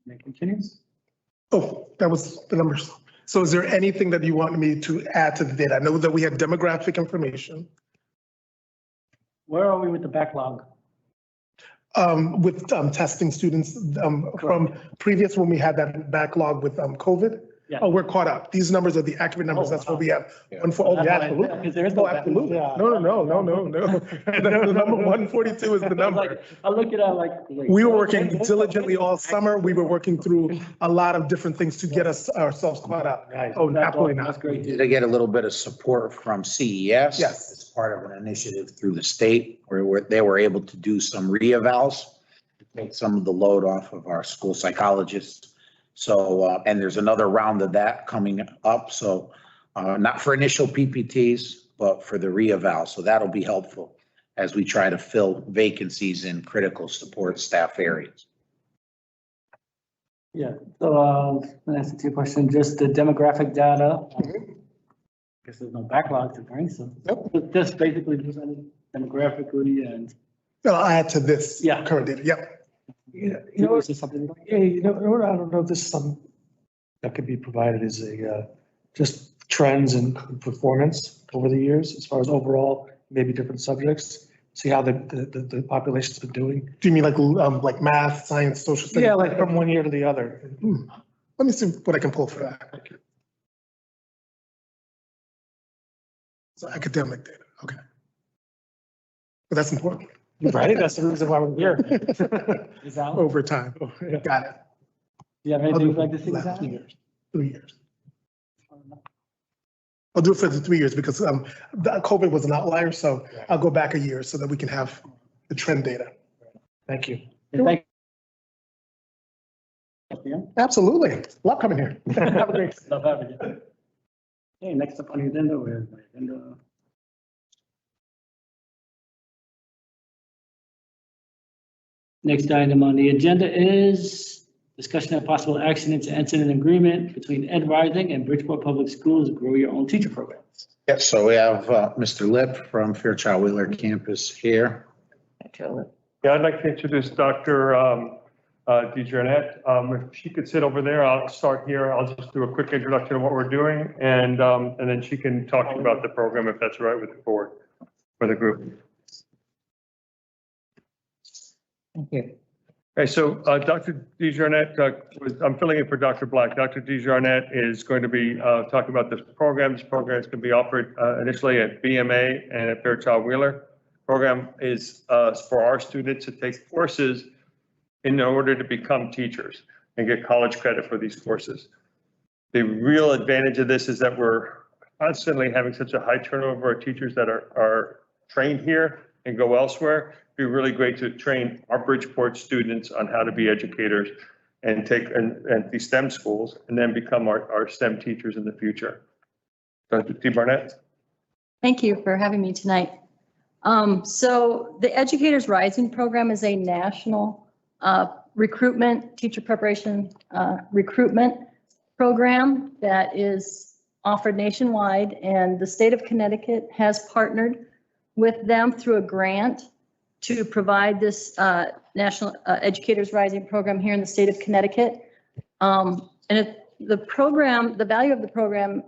May I continue? Oh, that was the numbers. So is there anything that you want me to add to the data? I know that we have demographic information. Where are we with the backlog? With testing students from previous when we had that backlog with COVID. Yeah. Oh, we're caught up. These numbers are the accurate numbers. Oh, That's wow. what we have. Yeah. One for, oh, yeah, That's why- absolutely. because there is no Oh, absolutely. backlog. No. The number 142 is the number. I look at it like. wait, We were okay, working good. diligently all summer. We were working through a lot of different things to get us ourselves caught up. Nice. Oh, That's absolutely That's not. great. Did I get a little bit of support from CES? Yes. As part of an initiative through the state where they were able to do some re-evals, to take some of the load off of our school psychologists. So, and there's another round of that coming up. So, not for initial PPTs, but for the re-eval. So that'll be helpful as we try to fill vacancies in critical support staff areas. Yeah, so, answer to your question, just the demographic data. Guess there's no backlog to bring, so. Nope. Just basically presented demographically and. I'll add to this Yeah. current data. Yep. You know, Is there something like? yeah, you know, I don't know if this is something that could be provided as a, just trends and performance over the years as far as overall, maybe different subjects. See how the population's been doing. Do you mean like math, science, social studies? Yeah, like from one year to the other. Let me see what I can pull for that. So academic data, okay. But that's important. Right, that's the reason why we're here. Is that? Over time. Yeah. Got it. Do you have I'll anything do you'd like to it see? for Zach? 3 years. 3 years. I'll do it for the 3 years because the COVID was an outlier, so I'll go back a year so that we can have the trend data. Thank you. Yeah, thank you. Absolutely. Love coming here. Have a great day. Love having you. Okay, next up on the agenda, we have the agenda. Next item on the agenda is discussion of possible action to enter an agreement between Ed Rising and Bridgeport Public Schools Grow Your Own Teacher programs. Yes, so we have Mr. Lip from Fairchild Wheeler campus here. Yeah, I'd like to introduce Dr. DeJarnette. If she could sit over there, I'll start here. I'll just do a quick introduction of what we're doing, and then she can talk to you about the program if that's all right with the board, for the group. Thank you. Okay, so Dr. DeJarnette, I'm filling in for Dr. Black. Dr. DeJarnette is going to be talking about this program. This program is going to be offered initially at BMA and at Fairchild Wheeler. Program is for our students to take courses in order to become teachers and get college credit for these courses. The real advantage of this is that we're constantly having such a high turnover of teachers that are trained here and go elsewhere. It'd be really great to train our Bridgeport students on how to be educators and take and the STEM schools and then become our STEM teachers in the future. Dr. T. Barnett. Thank you for having me tonight. So the Educators Rising program is a national recruitment, teacher preparation recruitment program that is offered nationwide, and the state of Connecticut has partnered with them through a grant to provide this National Educators Rising program here in the state of Connecticut. The program, the value of the program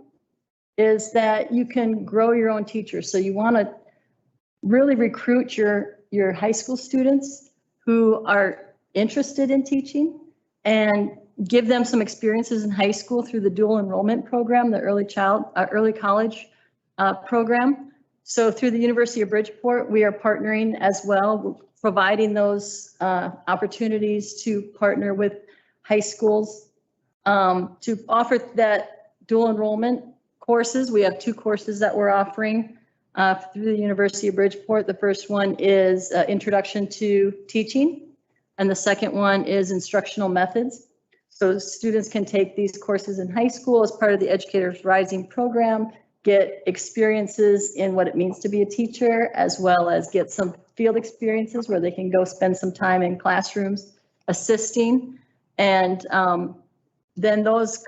is that you can grow your own teachers. So you want to really recruit your high school students who are interested in teaching and give them some experiences in high school through the dual enrollment program, the early college program. So through the University of Bridgeport, we are partnering as well, providing those opportunities to partner with high schools to offer that dual enrollment courses. We have 2 courses that we're offering through the University of Bridgeport. The first one is Introduction to Teaching, and the second one is Instructional Methods. So students can take these courses in high school as part of the Educators Rising program, get experiences in what it means to be a teacher, as well as get some field experiences where they can go spend some time in classrooms assisting. And then those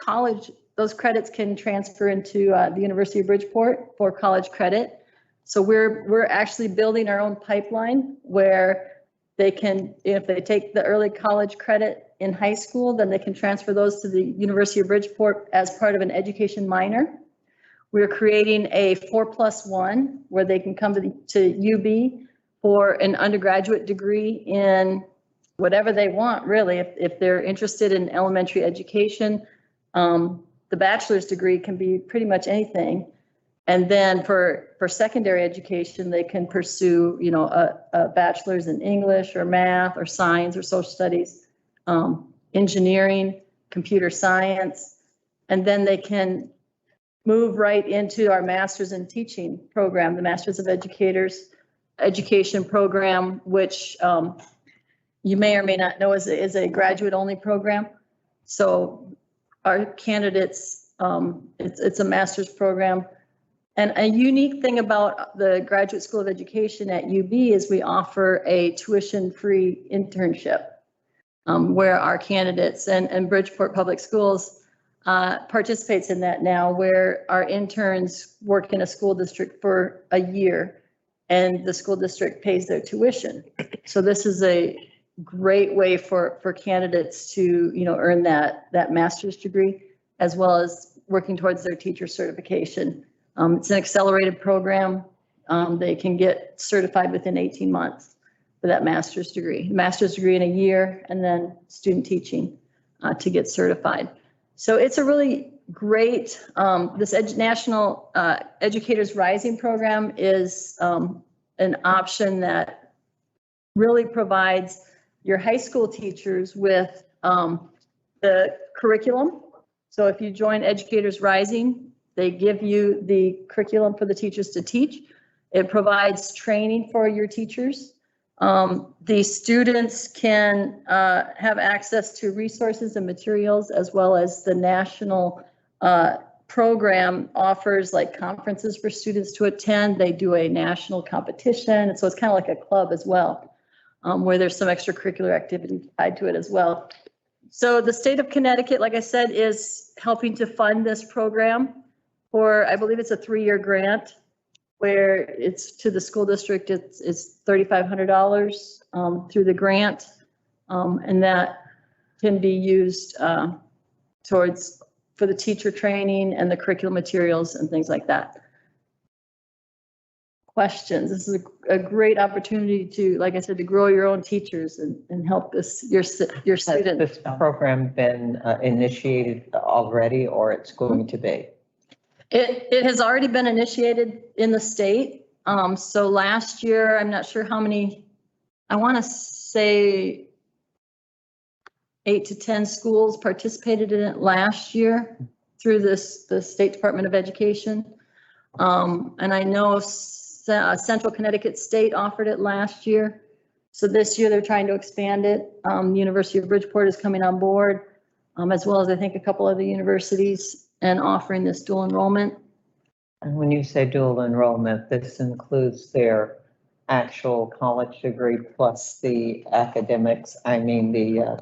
credits can transfer into the University of Bridgeport for college credit. So we're actually building our own pipeline where they can, if they take the early college credit in high school, then they can transfer those to the University of Bridgeport as part of an education minor. We're creating a 4+1 where they can come to UB for an undergraduate degree in whatever they want, really. If they're interested in elementary education, the bachelor's degree can be pretty much anything. And then for secondary education, they can pursue, a bachelor's in English or math or science or social studies, engineering, computer science, and then they can move right into our master's in teaching program, the Masters of Education program, which you may or may not know is a graduate only program. So our candidates, it's a master's program. And a unique thing about the Graduate School of Education at UB is we offer a tuition-free internship where our candidates and Bridgeport Public Schools participates in that now, where our interns work in a school district for a year and the school district pays their tuition. So this is a great way for candidates to, earn that master's degree, as well as working towards their teacher certification. It's an accelerated program. They can get certified within 18 months for that master's degree in a year, and then student teaching to get certified. So it's a really great, this National Educators Rising program is an option that really provides your high school teachers with the curriculum. So if you join Educators Rising, they give you the curriculum for the teachers to teach. It provides training for your teachers. The students can have access to resources and materials, as well as the national program offers like conferences for students to attend. They do a national competition. And so it's kind of like a club as well, where there's some extracurricular activity tied to it as well. So the state of Connecticut, like I said, is helping to fund this program for, I believe it's a 3-year grant, where it's to the school district, it's $3,500 through the grant. And that can be used for the teacher training and the curriculum materials and things like that. Questions? This is a great opportunity to, like I said, to grow your own teachers and help your students. Has this program been initiated already, or it's going to be? It has already been initiated in the state. So last year, I'm not sure how many, I want to say 8 to 10 schools participated in it last year through the State Department of Education. And I know Central Connecticut State offered it last year. So this year they're trying to expand it. The University of Bridgeport is coming on board, as well as I think a couple other universities, and offering this dual enrollment. And when you say dual enrollment, this includes their actual college degree plus the academics. I mean, the,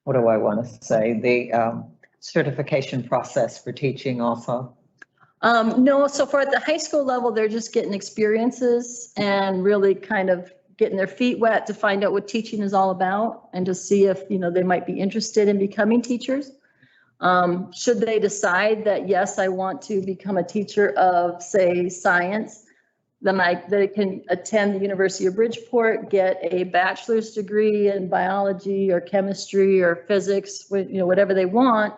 what do I want to say? The certification process for teaching also? No, so for at the high school level, they're just getting experiences and really kind of getting their feet wet to find out what teaching is all about and to see if, they might be interested in becoming teachers. Should they decide that, yes, I want to become a teacher of, say, science, then they can attend the University of Bridgeport, get a bachelor's degree in biology or chemistry or physics, whatever they want,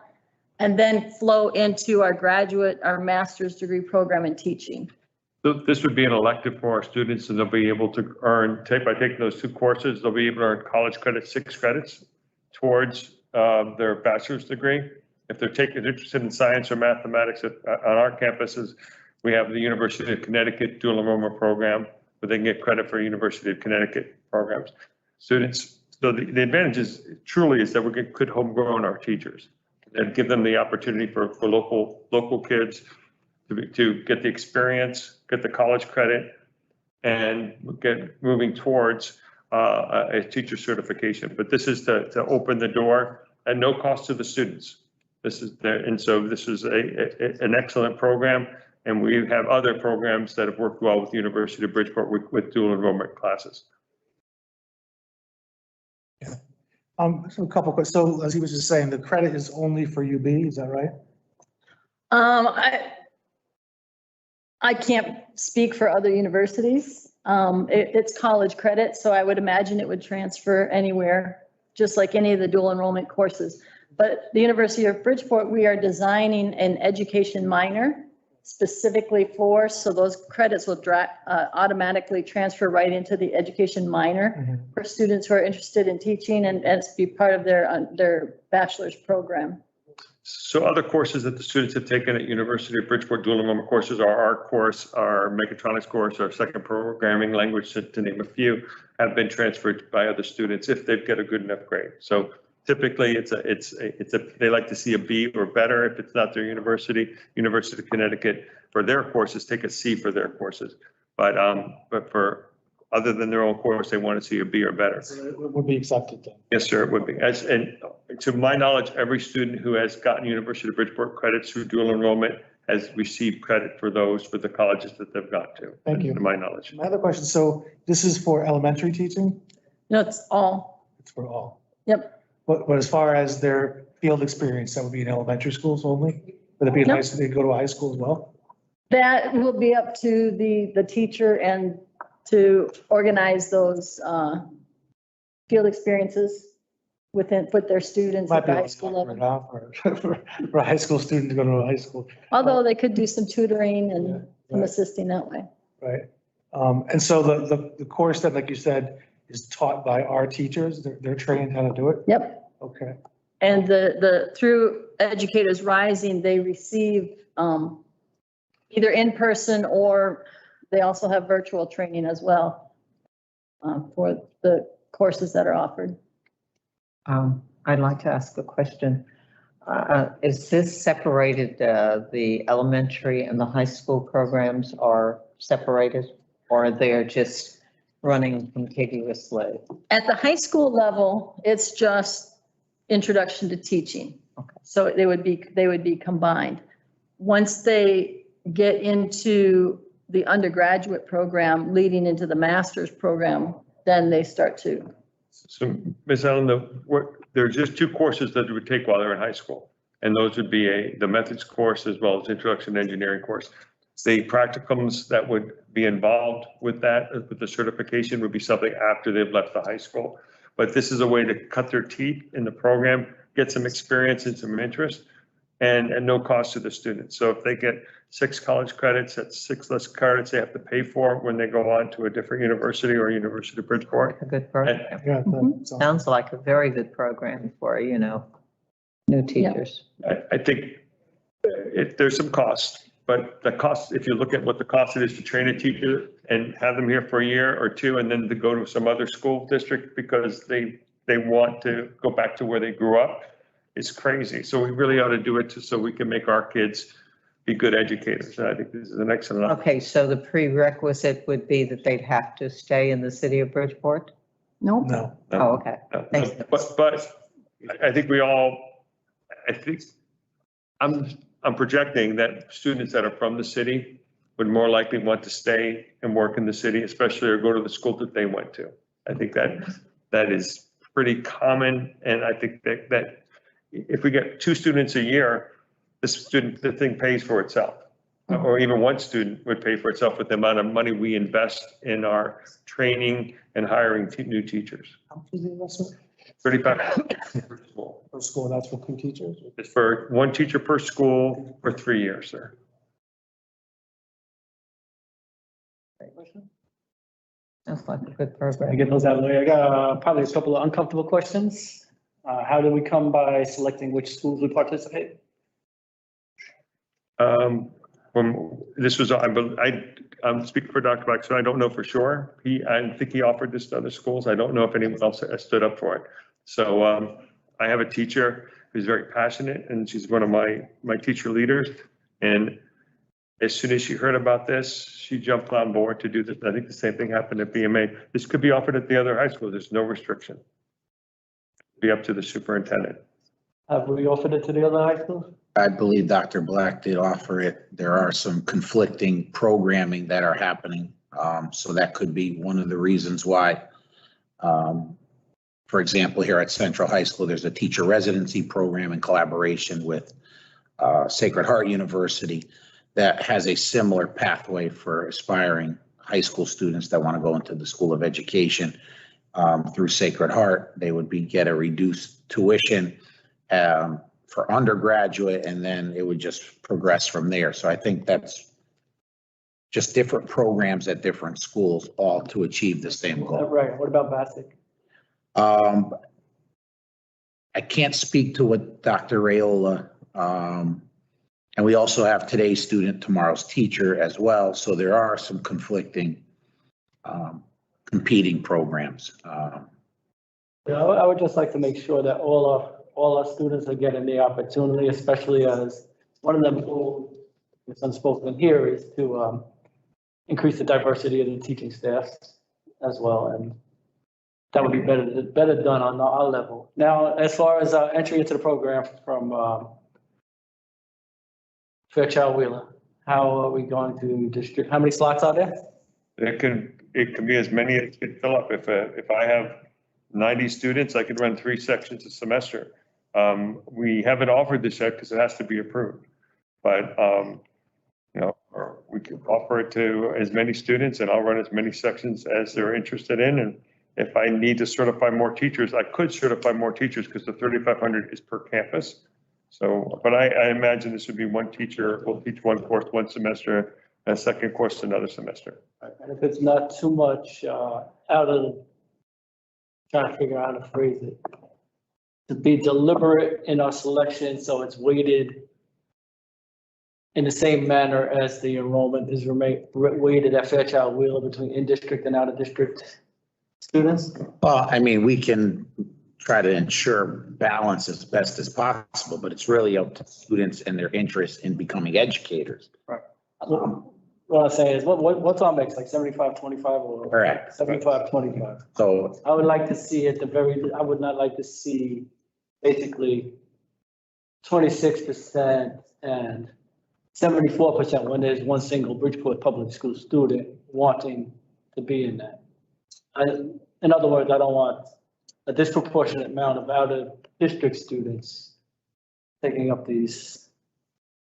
and then flow into our master's degree program in teaching. So this would be an elective for our students, and they'll be able to earn, by taking those 2 courses, they'll be able to earn college credit, 6 credits towards their bachelor's degree. If they're interested in science or mathematics on our campuses, we have the University of Connecticut dual enrollment program, where they can get credit for University of Connecticut programs. Students, so the advantage is truly is that we could homegrown our teachers and give them the opportunity for local kids to get the experience, get the college credit, and get moving towards a teacher certification. But this is to open the door at no cost to the students. This is an excellent program, and we have other programs that have worked well with the University of Bridgeport with dual enrollment classes. So a couple questions. So as he was just saying, the credit is only for UB, is that right? I can't speak for other universities. It's college credit, so I would imagine it would transfer anywhere, just like any of the dual enrollment courses. But the University of Bridgeport, we are designing an education minor specifically for, so those credits will automatically transfer right into the education minor for students who are interested in teaching and be part of their bachelor's program. So other courses that the students have taken at University of Bridgeport dual enrollment courses are our course, our mechatronics course, our second programming language, to name a few, have been transferred by other students if they've got a good enough grade. So typically they like to see a B or better if it's not their university. University of Connecticut for their courses take a C for their courses, but for other than their own course, they want to see a B or better. So it would be accepted then? Yes, sir, it would be. And to my knowledge, every student who has gotten University of Bridgeport credits through dual enrollment has received credit for those for the colleges that they've gone to. Thank you. To my knowledge. My other question, so this is for elementary teaching? No, it's all. It's for all? Yep. But as far as their field experience, that would be in elementary schools only? Would it be in high school, they go to a high school as well? That will be up to the teacher and to organize those field experiences with their students Might at be the a high school little level. tougher for a high school student to go to a high school, Although they could do some tutoring and some right. assisting that way. right? And so the course that, like you said, is taught by our teachers, they're trained how to do it? Yep. Okay, And through Educators Rising, they receive either in person or they also have virtual training as well for the courses that are offered. I'd like to ask a question. Is this separated, the elementary and the high school programs are separated, or they're just running contiguously? At the high school level, it's just introduction to teaching. Okay. So they would be combined. Once they get into the undergraduate program leading into the master's program, then they start to. So Ms. Allen, there's just two courses that they would take while they're in high school. And those would be the methods course as well as introduction to engineering course. The practicums that would be involved with that, with the certification, would be something after they've left the high school. But this is a way to cut their teeth in the program, get some experience and some interest, and no cost to the students. So if they get 6 college credits, that's 6 less credits they have to pay for when they go on to a different university or University of Bridgeport. A good program. yeah. So- Sounds like a very good program for, new teachers. I think there's some cost, but the cost, if you look at what the cost it is to train a teacher and have them here for a year or two, and then to go to some other school district because they want to go back to where they grew up, it's crazy. So we really ought to do it so we can make our kids be good educators. And I think this is an excellent option. Okay, so the prerequisite would be that they'd have to stay in the city of Bridgeport? Nope. No, Oh, okay. Thanks. But I think I'm projecting that students that are from the city would more likely want to stay and work in the city, especially or go to the school that they went to. I think that is pretty common. And I think that if we get 2 students a year, the thing pays for itself. Or even 1 student would pay for itself with the amount of money we invest in our training and hiring new teachers. how much is the investment 35 per school. per school, that's for 2 teachers? It's for 1 teacher per school for 3 years, sir. Sounds like a good I program. get those out of the way. I got probably a couple of uncomfortable questions. How do we come by selecting which schools would participate? When this was, I'm speaking for Dr. Black, so I don't know for sure. I think he offered this to other schools. I don't know if anyone else has stood up for it. So I have a teacher who's very passionate, and she's one of my teacher leaders. And as soon as she heard about this, she jumped on board to do this. I think the same thing happened at BMA. This could be offered at the other high school. There's no restriction. Be up to the superintendent. Have we offered it to the other high schools? I believe Dr. Black did offer it. There are some conflicting programming that are happening. So that could be one of the reasons why For example, here at Central High School, there's a teacher residency program in collaboration with Sacred Heart University that has a similar pathway for aspiring high school students that want to go into the School of Education. Through Sacred Heart, they would get a reduced tuition for undergraduate, and then it would just progress from there. So I think that's just different programs at different schools, all to achieve the same goal. Right, what about Bassick? I can't speak to what Dr. Rayola, and we also have today's student, tomorrow's teacher as well. So there are some conflicting, competing programs. Yeah, I would just like to make sure that all our students are getting the opportunity, especially as one of them goals, it's unspoken here, is to increase the diversity of the teaching staff as well, and that would be better done on our level. Now, as far as entry into the program from Fairchild Wheeler, how are we going to distribute? How many slots are there? It can be as many as can fill up. If I have 90 students, I could run 3 sections a semester. We haven't offered this yet because it has to be approved, but or we could offer it to as many students, and I'll run as many sections as they're interested in. And if I need to certify more teachers, I could certify more teachers because the 3,500 is per campus. So, but I imagine this would be one teacher will teach one course one semester, and a second course another semester. And if it's not too much out of, trying to figure out how to phrase it, to be deliberate in our selection, so it's weighted in the same manner as the enrollment is weighted at Fairchild Wheeler between in-district and out-of-district students? Well, I mean, we can try to ensure balance as best as possible, but it's really up to students and their interest in becoming educators. Right. What I'm saying is, what's our mix, like 75-25 or? Correct. 75-25. So I would like to see I would not like to see basically 26% and 74% when there's one single Bridgeport Public School student wanting to be in that. In other words, I don't want a disproportionate amount of out-of-district students taking up these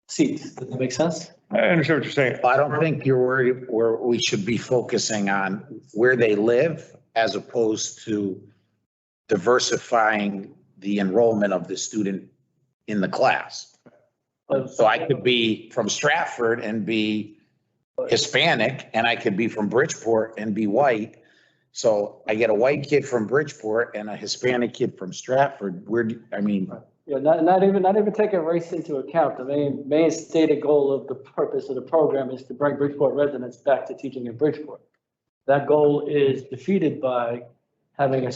seats. Does that make sense? I understand what you're saying. I don't think you're worried where we should be focusing on where they live as opposed to diversifying the enrollment of the student in the class. So I could be from Stratford and be Hispanic, and I could be from Bridgeport and be white. So I get a white kid from Bridgeport and a Hispanic kid from Stratford. Yeah, not even taking race into account. The main stated goal of the purpose of the program is to bring Bridgeport residents back to teaching in Bridgeport. That goal is defeated by having a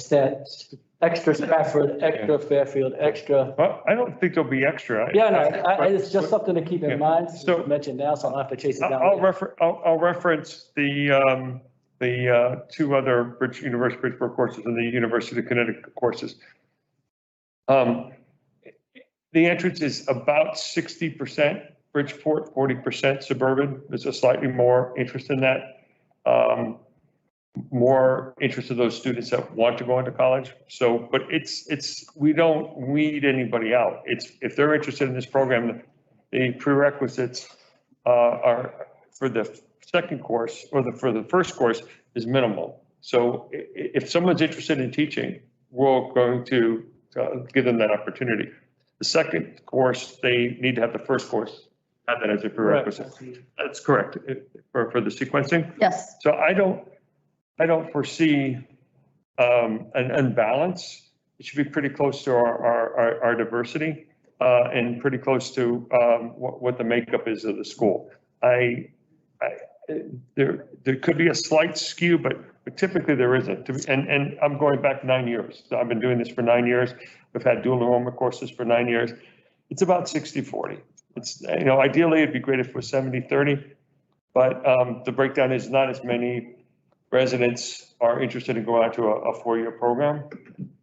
extra Stratford, extra Fairfield, extra. Well, I don't think there'll be extra. Yeah, no, it's just something to keep in mind. So- So mentioned now, so I'll have to chase it down. I'll reference the 2 other University of Bridgeport courses and the University of Connecticut courses. The entrance is about 60% Bridgeport, 40% suburban. There's a slightly more interest in that. More interest in those students that want to go into college. So, but we don't weed anybody out. If they're interested in this program, the prerequisites are for the second course or for the first course is minimal. So if someone's interested in teaching, we're going to give them that opportunity. The second course, they need to have the first course, have that as a prerequisite. That's correct for the sequencing. Yes. So I don't foresee an unbalance. It should be pretty close to our diversity and pretty close to what the makeup is of the school. There could be a slight skew, but typically there isn't. And I'm going back 9 years. So I've been doing this for 9 years. We've had dual enrollment courses for 9 years. It's about 60-40. It's, ideally it'd be great if it was 70-30, but the breakdown is not as many residents are interested in going out to a 4-year program.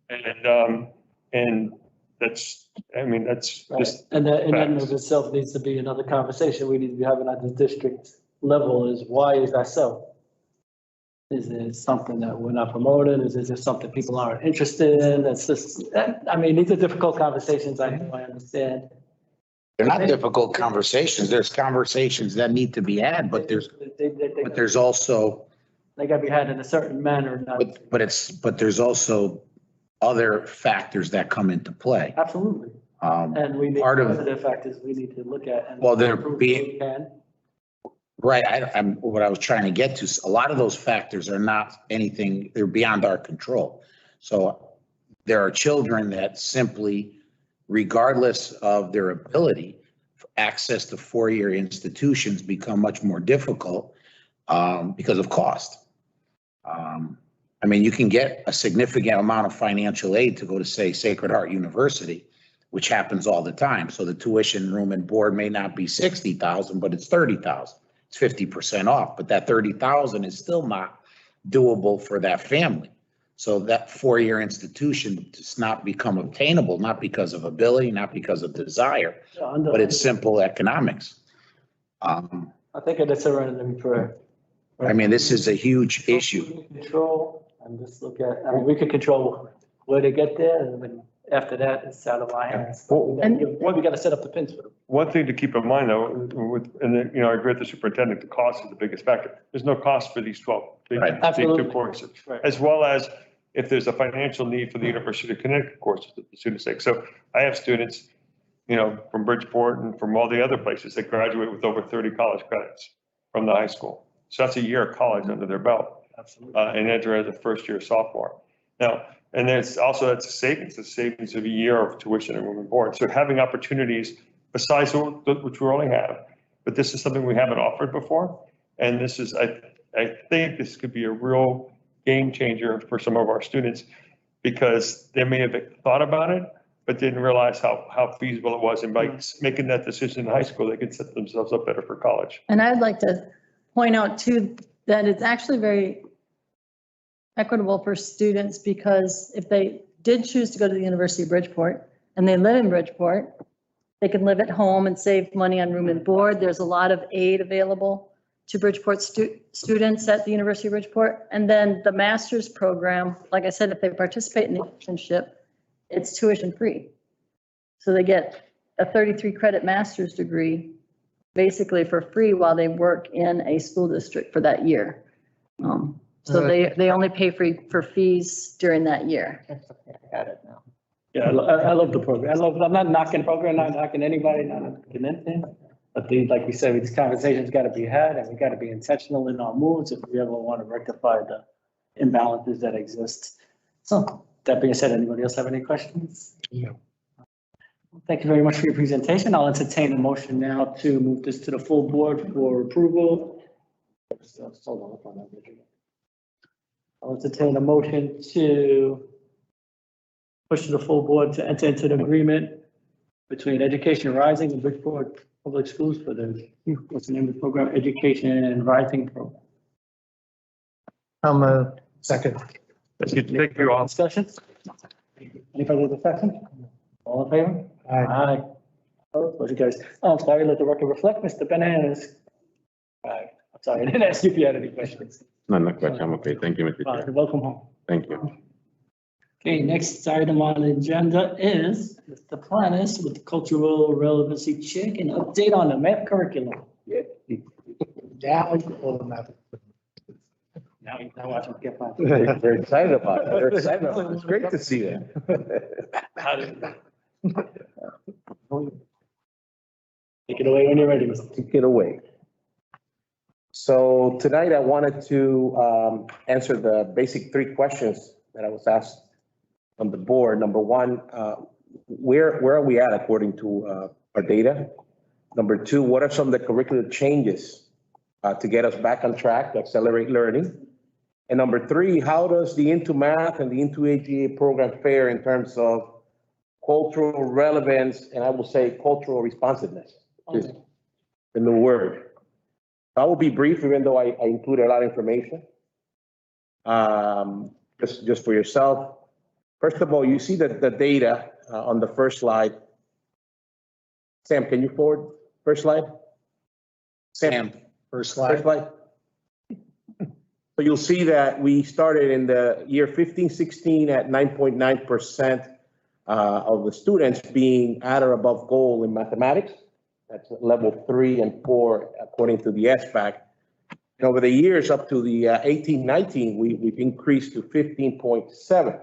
And that's just. And that in and of itself needs to be another conversation we need to be having at the district level is why is that so? Is it something that we're not promoting? Is it just something people aren't interested in? It's just, I mean, these are difficult conversations. I know, I understand. They're not difficult conversations. There's conversations that need to be had, but there's also, They gotta be had in a certain manner, not. but there's also other factors that come into play. Absolutely. Um, And we need Part of- positive factors we need to look at. And Well, there improve be- what we can. Right, what I was trying to get to, a lot of those factors are not anything, they're beyond our control. So there are children that simply, regardless of their ability, access to four-year institutions become much more difficult because of cost. I mean, you can get a significant amount of financial aid to go to, say, Sacred Heart University, which happens all the time. So the tuition, room and board may not be 60,000, but it's 30,000. It's 50% off, but that 30,000 is still not doable for that family. So that four-year institution does not become obtainable, not because of ability, not because of desire, but it's simple economics. I think it's a random for. I mean, this is a huge issue. Control and just look at, I mean, we could control where they get there and then after that, it's out of our hands. We gotta set up the pins for them. One thing to keep in mind though, and then, I agree with the superintendent, the cost is the biggest factor. There's no cost for these 12, Right. these Absolutely. two courses, Right. as well as if there's a financial need for the University of Connecticut courses that the students take. So I have students, from Bridgeport and from all the other places that graduate with over 30 college credits from the high school. So that's a year of college under their belt. Absolutely. And enter as a first-year sophomore. Now, and there's also, that's a savings of a year of tuition and room and board. So having opportunities besides which we only have, but this is something we haven't offered before. And this is, I think this could be a real game changer for some of our students because they may have thought about it, but didn't realize how feasible it was. And by making that decision in high school, they could set themselves up better for college. And I'd like to point out too, that it's actually very equitable for students because if they did choose to go to the University of Bridgeport and they live in Bridgeport, they can live at home and save money on room and board. There's a lot of aid available to Bridgeport students at the University of Bridgeport. And then the master's program, like I said, if they participate in the internship, it's tuition free. So they get a 33 credit master's degree basically for free while they work in a school district for that year. So they only pay for fees during that year. That's okay, I got it now. Yeah, I love the program. I'm not knocking program, not knocking anybody, not knocking anything. But like we said, these conversations got to be had and we got to be intentional in our moves if we ever want to rectify the imbalances that exist. So that being said, anybody else have any questions? No. Thank you very much for your presentation. I'll entertain a motion now to move this to the full board for approval. I'll entertain a motion to push to the full board to enter into an agreement between Education Rising and Bridgeport Public Schools for the, what's the name of the program? Education Rising Program. Second. Thank you all. Discussion? Any further discussion? All in favor? Aye. Opposed? Motion carries. Oh, I'm sorry, let the record reflect, Mr. Bananas. Aye. I'm sorry, I didn't ask you if you had any questions. No question. I'm okay. Thank you, Mr. Chair. Welcome home. Thank you. Okay, next item on the agenda is Mr. Planis with the cultural relevancy check and update on the math curriculum. Yeah, all the math. Now watch him get my. They're excited about it. They're excited about it. It's great to see them. Take it away when you're ready, Mr. Take it away. So tonight I wanted to answer the basic three questions that I was asked from the board. Number one, where are we at according to our data? Number two, what are some of the curricular changes to get us back on track to accelerate learning? And number three, how does the Into Math and the Into AGA program fare in terms of cultural relevance, and I will say cultural responsiveness, is the new word. I will be brief, even though I included a lot of information. Just for yourself. First of all, you see that the data on the first slide. Sam, can you forward first slide? Sam, first First slide. slide. So you'll see that we started in the year 15-16 at 9.9% of the students being at or above goal in mathematics. That's level 3 and 4, according to the SBAC. And over the years up to the 18-19, we've increased to 15.7.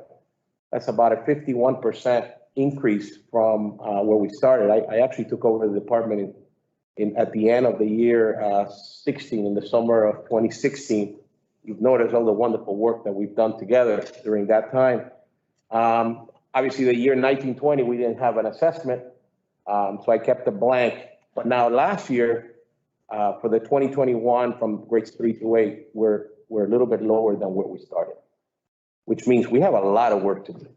That's about a 51% increase from where we started. I actually took over the department at the end of the year 16, in the summer of 2016. You've noticed all the wonderful work that we've done together during that time. Obviously, the year 1920, we didn't have an assessment, so I kept it blank. But now last year, for the 2021, from grades 3 through 8, we're a little bit lower than where we started, which means we have a lot of work to do.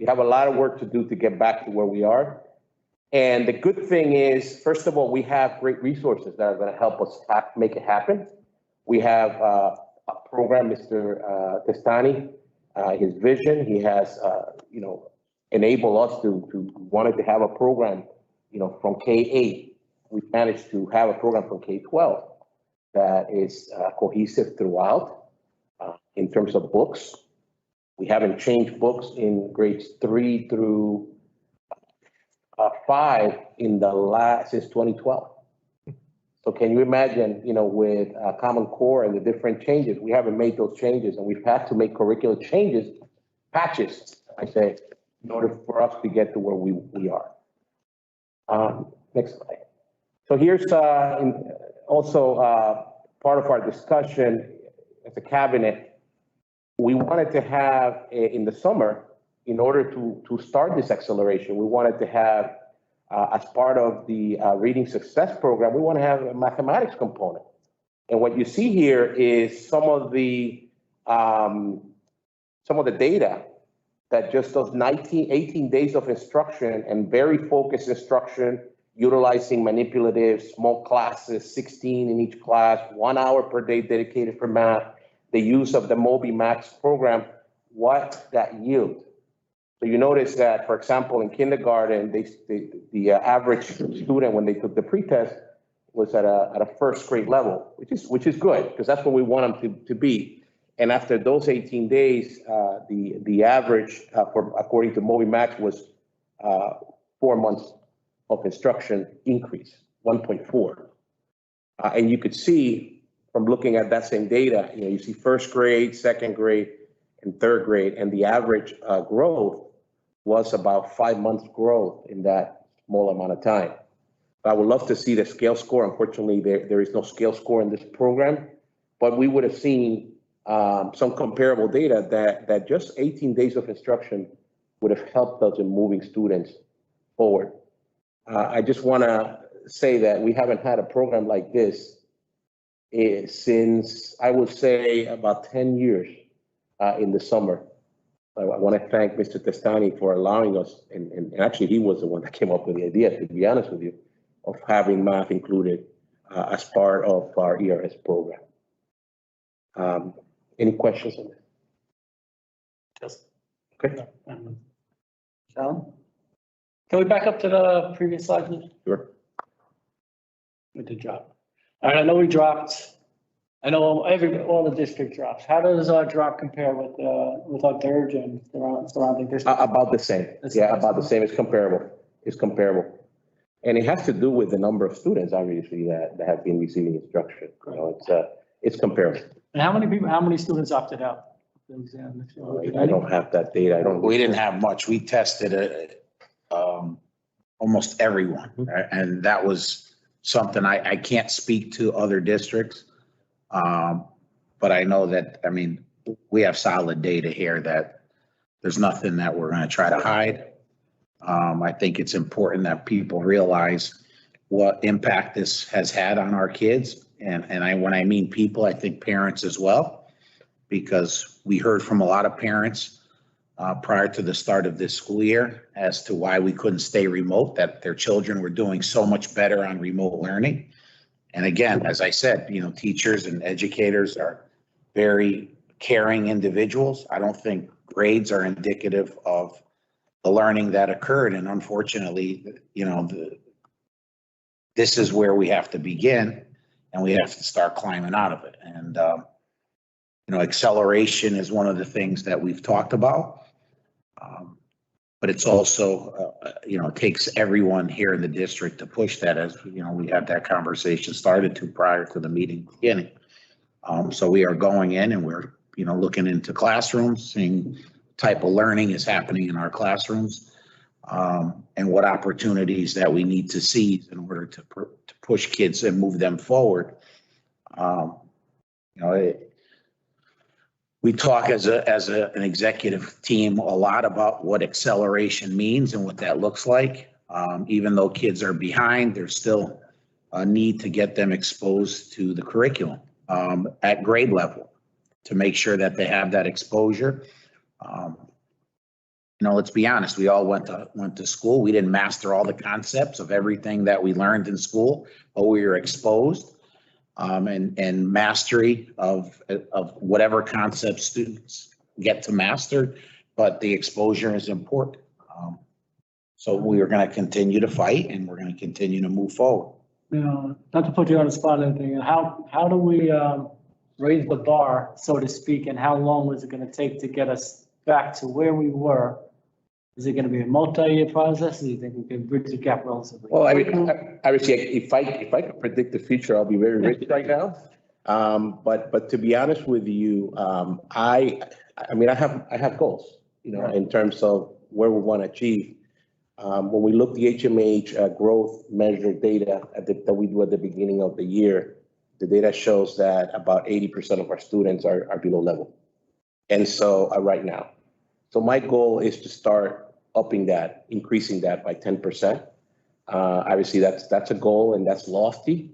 We have a lot of work to do to get back to where we are. And the good thing is, first of all, we have great resources that are going to help us make it happen. We have a program, Mr. Testani, his vision, he has, enabled us to wanted to have a program, from K-8. We've managed to have a program from K-12 that is cohesive throughout in terms of books. We haven't changed books in grades 3 through 5 since 2012. So can you imagine, with Common Core and the different changes, we haven't made those changes, and we've had to make curricular changes, patches, I say, in order for us to get to where we are. Next slide. So here's also part of our discussion as a cabinet. We wanted to have in the summer, in order to start this acceleration, we wanted to have, as part of the reading success program, we want to have a mathematics component. And what you see here is some of the data that just those 18 days of instruction and very focused instruction, utilizing manipulative small classes, 16 in each class, 1 hour per day dedicated for math, the use of the Moby Max program, what that yield. So you notice that, for example, in kindergarten, the average student, when they took the pretest, was at a first grade level, which is good, because that's what we want them to be. And after those 18 days, the average, according to Moby Max, was 4 months of instruction increase, 1.4. And you could see from looking at that same data, you see first grade, second grade, and third grade, and the average growth was about 5 months growth in that small amount of time. I would love to see the scale score. Unfortunately, there is no scale score in this program, but we would have seen some comparable data that just 18 days of instruction would have helped us in moving students forward. I just want to say that we haven't had a program like this since, I would say, about 10 years in the summer. I want to thank Mr. Testani for allowing us, and actually he was the one that came up with the idea, to be honest with you, of having math included as part of our ERS program. Any questions on this? Just. Okay. Shalom? Can we back up to the previous slide, please? Sure. We did drop. All right, I know we dropped. I know all the district drops. How does our drop compare with our Dirge and surrounding districts? About the same. Yeah, about the same. It's comparable. It's comparable. And it has to do with the number of students, obviously, that have been receiving instruction. It's comparable. And how many students opted out? I don't have that data. We didn't have much. We tested almost everyone. Right? And that was something I can't speak to other districts. But I know that, we have solid data here that there's nothing that we're going to try to hide. I think it's important that people realize what impact this has had on our kids. And when I mean people, I think parents as well, because we heard from a lot of parents prior to the start of this school year as to why we couldn't stay remote, that their children were doing so much better on remote learning. And again, as I said, teachers and educators are very caring individuals. I don't think grades are indicative of the learning that occurred. And unfortunately, this is where we have to begin, and we have to start climbing out of it. And, acceleration is one of the things that we've talked about. But it's also, it takes everyone here in the district to push that, as, we had that conversation started to prior to the meeting beginning. So we are going in and we're, looking into classrooms, seeing type of learning is happening in our classrooms, and what opportunities that we need to seize in order to push kids and move them forward. We talk as an executive team a lot about what acceleration means and what that looks like. Even though kids are behind, there's still a need to get them exposed to the curriculum at grade level to make sure that they have that exposure. Let's be honest, we all went to school. We didn't master all the concepts of everything that we learned in school, but we were exposed. And mastery of whatever concept students get to master, but the exposure is important. So we are going to continue to fight and we're going to continue to move forward. Not to put you on the spot or anything, how do we raise the bar, so to speak, and how long is it going to take to get us back to where we were? Is it going to be a multi-year process? Do you think we can bridge the gap relatively? Well, I mean, obviously, if I could predict the future, I'll be very rich right now. But to be honest with you, I have goals, in terms of where we want to achieve. When we look the HMH growth measure data that we do at the beginning of the year, the data shows that about 80% of our students are below level. And so right now, so my goal is to start upping that, increasing that by 10%. Obviously, that's a goal and that's lofty,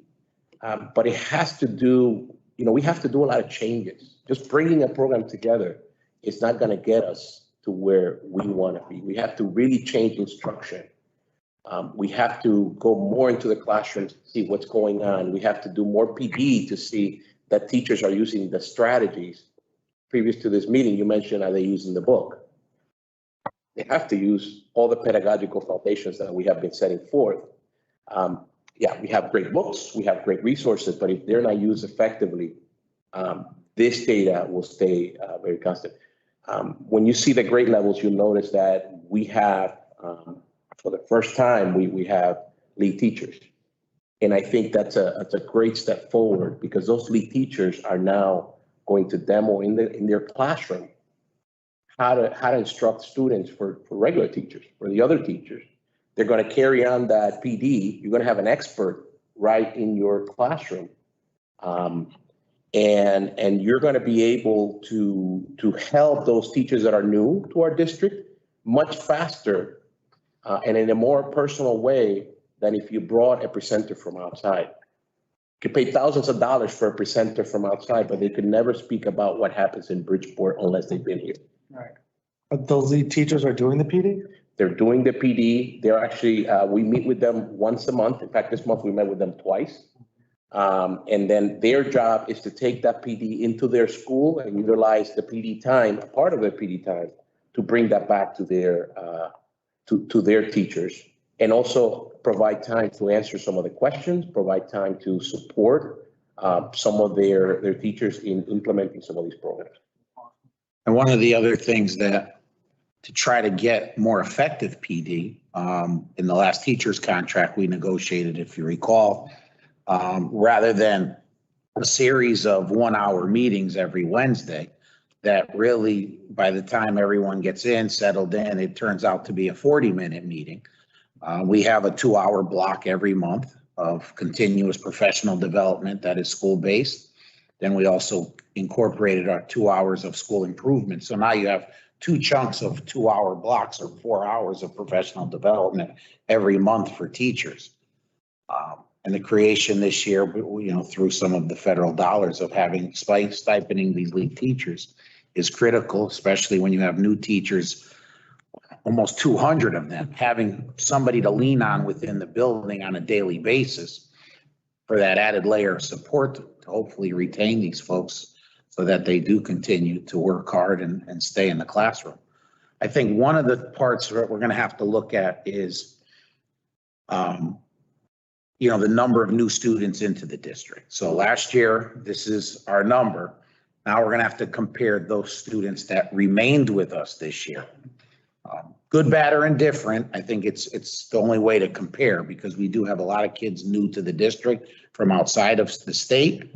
but it has to do, we have to do a lot of changes. Just bringing a program together is not going to get us to where we want to be. We have to really change instruction. We have to go more into the classrooms to see what's going on. We have to do more PD to see that teachers are using the strategies. Previous to this meeting, you mentioned, are they using the book? They have to use all the pedagogical foundations that we have been setting forth. Yeah, we have great books, we have great resources, but if they're not used effectively, this data will stay very constant. When you see the grade levels, you'll notice that we have, for the first time, we have lead teachers. And I think that's a great step forward because those lead teachers are now going to demo in their classroom how to instruct students for regular teachers, for the other teachers. They're going to carry on that PD. You're going to have an expert right in your classroom. And you're going to be able to help those teachers that are new to our district much faster and in a more personal way than if you brought a presenter from outside. You could pay thousands of dollars for a presenter from outside, but they could never speak about what happens in Bridgeport unless they've been here. Right. But those lead teachers are doing the PD? They're doing the PD. They're actually, we meet with them once a month. In fact, this month we met with them twice. And then their job is to take that PD into their school and utilize the PD time, a part of their PD time, to bring that back to their to their teachers, and also provide time to answer some of the questions, provide time to support some of their teachers in implementing some of these programs. And one of the other things that to try to get more effective PD, in the last teacher's contract we negotiated, if you recall, rather than a series of 1-hour meetings every Wednesday, that really, by the time everyone gets in, settled in, it turns out to be a 40-minute meeting. We have a 2-hour block every month of continuous professional development that is school-based. Then we also incorporated our 2 hours of school improvement. So now you have 2 chunks of 2-hour blocks or 4 hours of professional development every month for teachers. And the creation this year, through some of the federal dollars of having stipending these lead teachers is critical, especially when you have new teachers, almost 200 of them, having somebody to lean on within the building on a daily basis for that added layer of support to hopefully retain these folks so that they do continue to work hard and stay in the classroom. I think one of the parts that we're going to have to look at is, the number of new students into the district. So last year, this is our number. Now we're gonna have to compare those students that remained with us this year. Good, bad, or indifferent, I think it's the only way to compare because we do have a lot of kids new to the district from outside of the state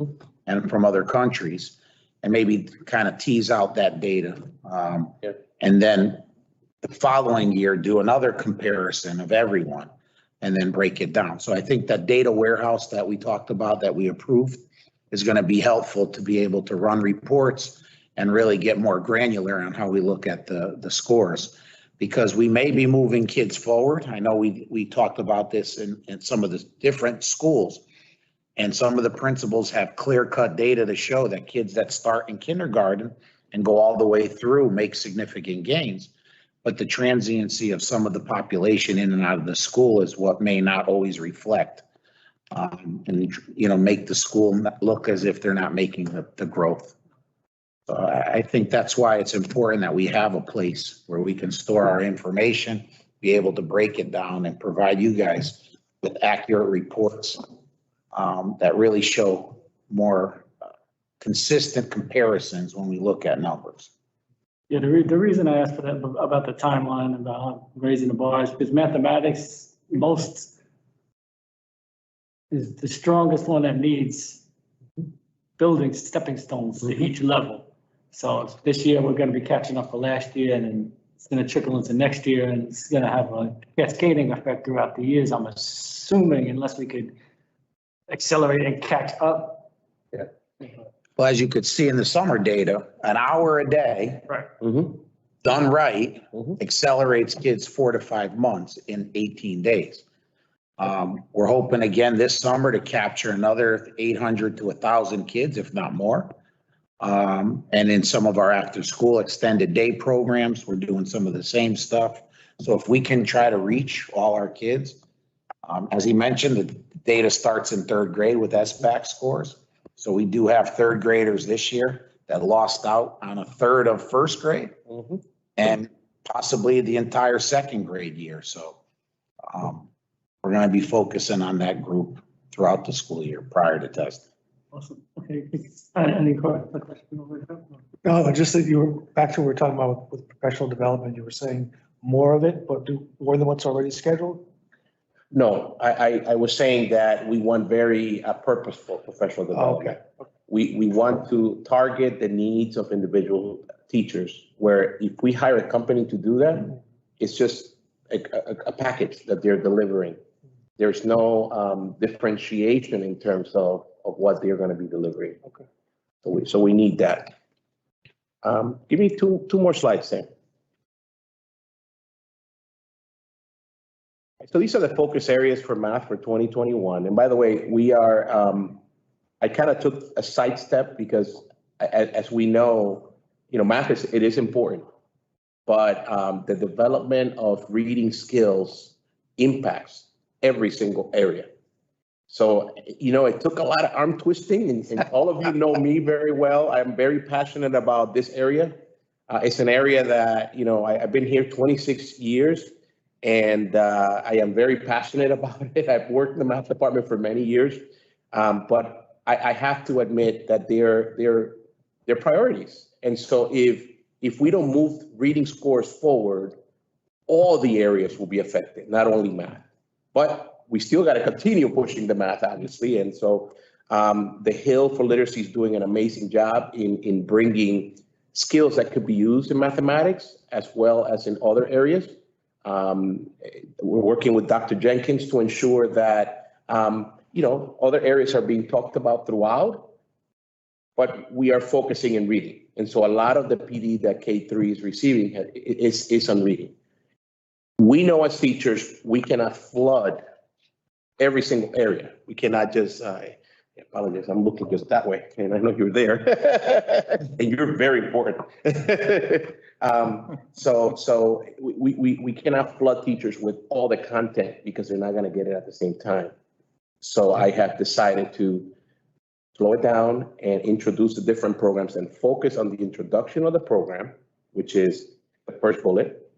and from other countries. And maybe kind of tease out that data. And then the following year, do another comparison of everyone and then break it down. So I think that data warehouse that we talked about, that we approved, is going to be helpful to be able to run reports and really get more granular on how we look at the scores. Because we may be moving kids forward. I know we talked about this in some of the different schools. And some of the principals have clear-cut data to show that kids that start in kindergarten and go all the way through make significant gains. But the transiency of some of the population in and out of the school is what may not always reflect and, make the school look as if they're not making the growth. So I think that's why it's important that we have a place where we can store our information, be able to break it down and provide you guys with accurate reports that really show more consistent comparisons when we look at numbers. Yeah, the reason I asked for that about the timeline and about raising the bar is because mathematics is the strongest one that needs building stepping stones to each level. So this year we're going to be catching up for last year, and then it's going to trickle into next year, and it's going to have a cascading effect throughout the years, I'm assuming, unless we could accelerate and catch up. Yeah. Well, as you could see in the summer data, an hour a day Right. done right Mhm. accelerates kids 4 to 5 months in 18 days. We're hoping again this summer to capture another 800 to 1,000 kids, if not more. And in some of our after-school extended day programs, we're doing some of the same stuff. So if we can try to reach all our kids, as he mentioned, the data starts in 3rd grade with SBAC scores. So we do have 3rd graders this year that lost out on a third of 1st grade and possibly the entire 2nd grade year. So we're going to be focusing on that group throughout the school year prior to testing. Awesome. Okay. Any question over there? No, just that you were back to what we were talking about with professional development. You were saying more of it, but do more than what's already scheduled? No, I was saying that we want very purposeful professional development. Okay. We want to target the needs of individual teachers, where if we hire a company to do that, it's just a package that they're delivering. There's no differentiation in terms of what they're going to be delivering. Okay. So we need that. Give me two more slides there. So these are the focus areas for math for 2021. And by the way, we are, I kind of took a sidestep because as we know, math is important, but the development of reading skills impacts every single area. So, it took a lot of arm twisting, and all of you know me very well. I'm very passionate about this area. It's an area that, I've been here 26 years, and I am very passionate about it. I've worked in the math department for many years, but I have to admit that they're priorities. And so if we don't move reading scores forward, all the areas will be affected, not only math. But we still got to continue pushing the math, obviously. And so the Hill for Literacy is doing an amazing job in bringing skills that could be used in mathematics as well as in other areas. We're working with Dr. Jenkins to ensure that, other areas are being talked about throughout, but we are focusing in reading. And so a lot of the PD that K3 is receiving is on reading. We know as teachers, we cannot flood every single area. We cannot just, I apologize, I'm looking just that way, and I know you're there, and you're very important. So we cannot flood teachers with all the content because they're not going to get it at the same time. So I have decided to slow it down and introduce the different programs and focus on the introduction of the program, which is the first bullet.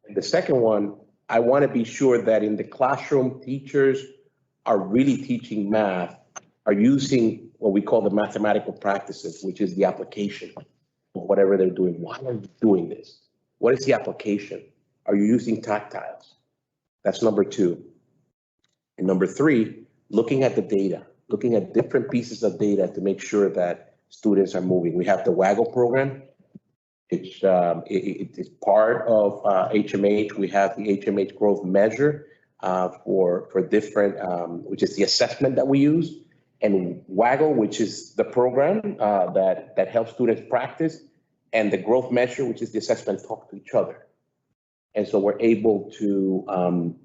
And the second one, I want to be sure that in the classroom, teachers are really teaching math, are using what we call the mathematical practices, which is the application of whatever they're doing. Why are you doing this? What is the application? Are you using tactiles? That's number 2. And number 3, looking at the data, looking at different pieces of data to make sure that students are moving. We have the WAGGLE program. It's part of HMH. We have the HMH growth measure for different, which is the assessment that we use, and WAGGLE, which is the program that helps students practice, and the growth measure, which is the assessment, talk to each other. And so we're able to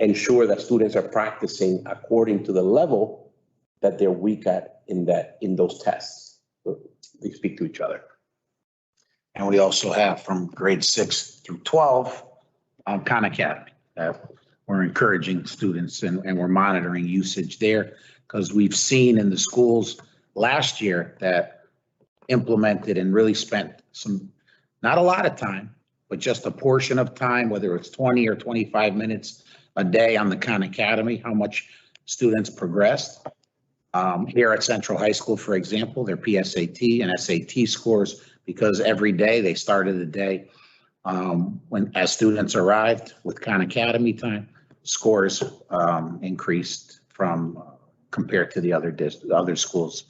ensure that students are practicing according to the level that they're weak at in those tests. So they speak to each other. And we also have from grade 6 through 12, Khan Academy. We're encouraging students and we're monitoring usage there because we've seen in the schools last year that implemented and really spent not a lot of time, but just a portion of time, whether it's 20 or 25 minutes a day on the Khan Academy, how much students progressed. Here at Central High School, for example, their PSAT and SAT scores, because every day they started the day as students arrived with Khan Academy time, scores increased from compared to the other schools.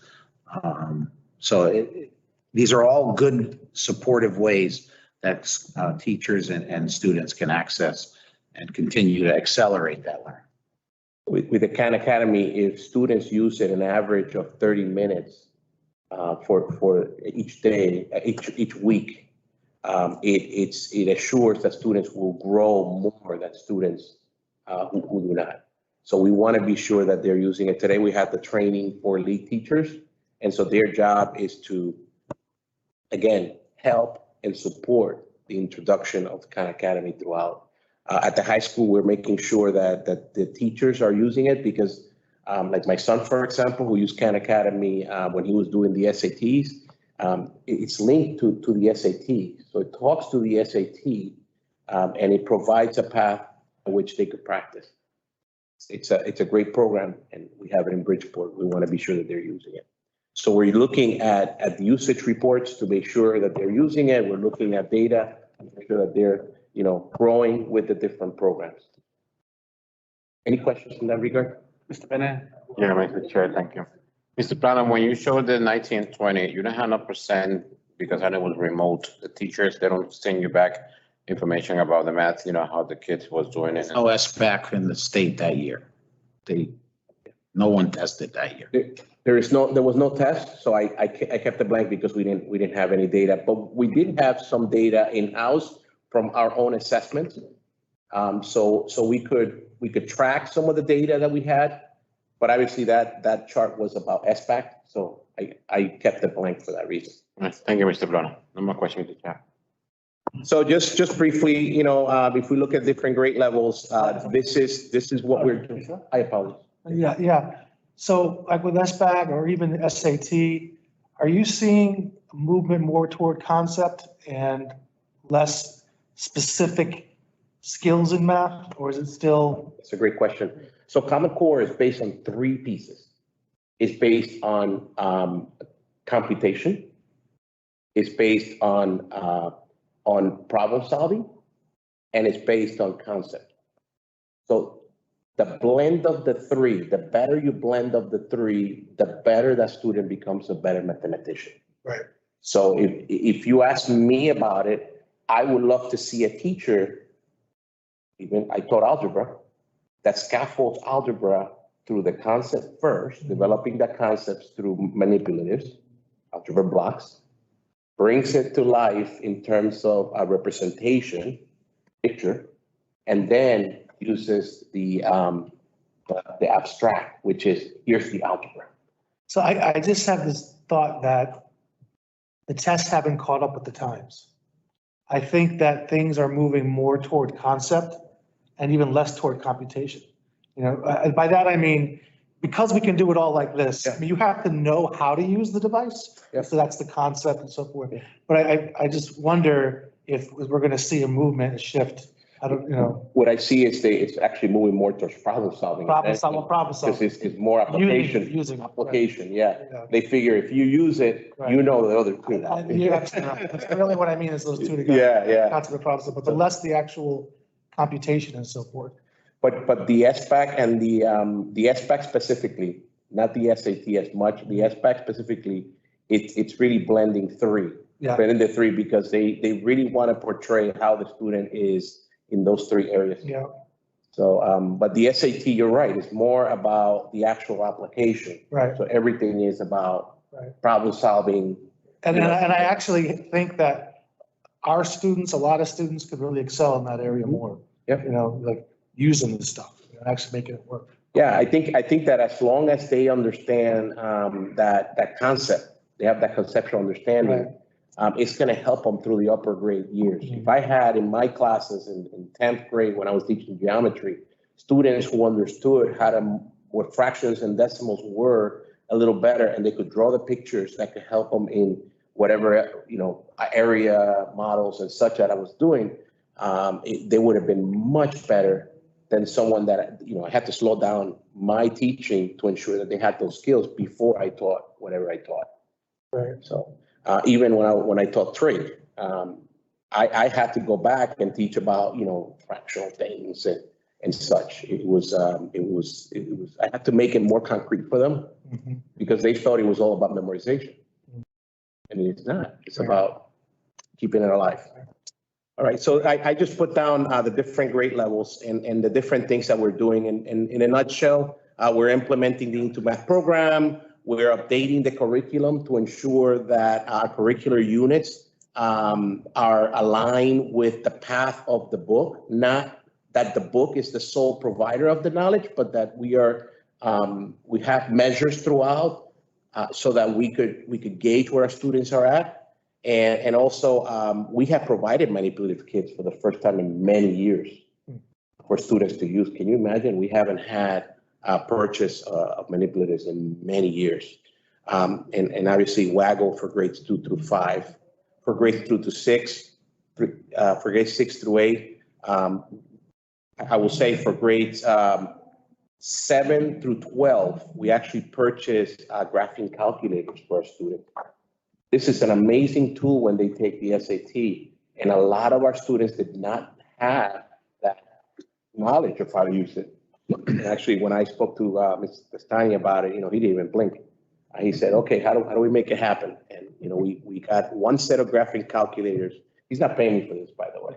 These are all good supportive ways that teachers and students can access and continue to accelerate that learning. With the Khan Academy, if students use it an average of 30 minutes for each day, each week, it assures that students will grow more than students who do not. So we want to be sure that they're using it. Today we have the training for lead teachers, and so their job is to, again, help and support the introduction of the Khan Academy throughout. At the high school, we're making sure that the teachers are using it because, like my son, for example, who used Khan Academy when he was doing the SATs, it's linked to the SAT. So it talks to the SAT and it provides a path in which they could practice. It's a great program and we have it in Bridgeport. We want to be sure that they're using it. So we're looking at the usage reports to make sure that they're using it. We're looking at data to make sure that they're growing with the different programs. Any questions in that regard? Mr. Bennett? Yeah, Mr. Chair, thank you. Mr. Plano, when you showed the 1920, you don't have no percent because I know it was remote. The teachers, they don't send you back information about the math, how the kids was doing it. No SBAC in the state that year. No one tested that year. There was no test, so I kept it blank because we didn't have any data, but we did have some data in-house from our own assessments. So we could track some of the data that we had, but obviously that chart was about SBAC, so I kept it blank for that reason. Thank you, Mr. Plano. No more questions, Mr. Chair. So just briefly, if we look at different grade levels, this is what we're doing. I apologize. Yeah. So like with SBAC or even SAT, are you seeing a movement more toward concept and less specific skills in math, or is it still? It's a great question. So Common Core is based on 3 pieces. It's based on computation. It's based on problem solving, and it's based on concept. So the blend of the 3, the better you blend of the 3, the better that student becomes a better mathematician. Right. So if you ask me about it, I would love to see a teacher, even I taught algebra, that scaffolds algebra through the concept first, developing the concepts through manipulatives, algebra blocks, brings it to life in terms of a representation, picture, and then uses the abstract, which is, here's the algebra. So I just have this thought that the tests haven't caught up with the times. I think that things are moving more toward concept and even less toward computation. By that I mean, because we can do it all like this, I mean, you have to know how to use the device. Yep. So that's the concept and so forth. But I just wonder if we're going to see a movement, a shift I don't, you know, What I see is it's actually moving more towards problem solving. problem Because solving. it's more application, Using. it, right. application, yeah. Yeah. They figure if you use it, you Right. know the other two. You're absolutely right. That's really what I mean is those two together. Yeah, yeah. That's the problem, but the less the actual computation and so forth. But the SBAC and the SBAC specifically, not the SAT as much, the SBAC specifically, it's really blending three. Yeah. Blending the three because they really want to portray how the student is in those three areas. Yeah. So, but the SAT, you're right, it's more about the actual application. Right. So everything is about Right. problem solving. And I actually think that our students, a lot of students could really excel in that area more. Yep. You know, like using this stuff, and actually making it work. Yeah, I think that as long as they understand that concept, they have that conceptual understanding, it's going to help them through the upper grade years. If I had in my classes in 10th grade when I was teaching geometry, students who understood what fractions and decimals were a little better, and they could draw the pictures that could help them in whatever, area models and such that I was doing, they would have been much better than someone that, I had to slow down my teaching to ensure that they had those skills before I taught whatever I taught. Right. So even when I taught trade, I had to go back and teach about, fractional things and such. It was, I had to make it more concrete for them Mhm. because they thought it was all about memorization. And it's not, it's about keeping it alive. All right, so I just put down the different grade levels and the different things that we're doing. And in a nutshell, we're implementing the Into Math program. We're updating the curriculum to ensure that our curricular units are aligned with the path of the book, not that the book is the sole provider of the knowledge, but that we have measures throughout so that we could gauge where our students are at. And also, we have provided manipulative kits for the first time in many years for students to use. Can you imagine? We haven't had a purchase of manipulatives in many years. And obviously Waggle for grades 2 through 5, for grades 2 to 6, for grades 6 through 8. I will say for grades 7 through 12, we actually purchased graphing calculators for our students. This is an amazing tool when they take the SAT, and a lot of our students did not have that knowledge of how to use it. And actually, when I spoke to Mr. Castani about it, he didn't even blink. He said, "Okay, how do we make it happen?" And we got one set of graphing calculators. He's not paying me for this, by the way.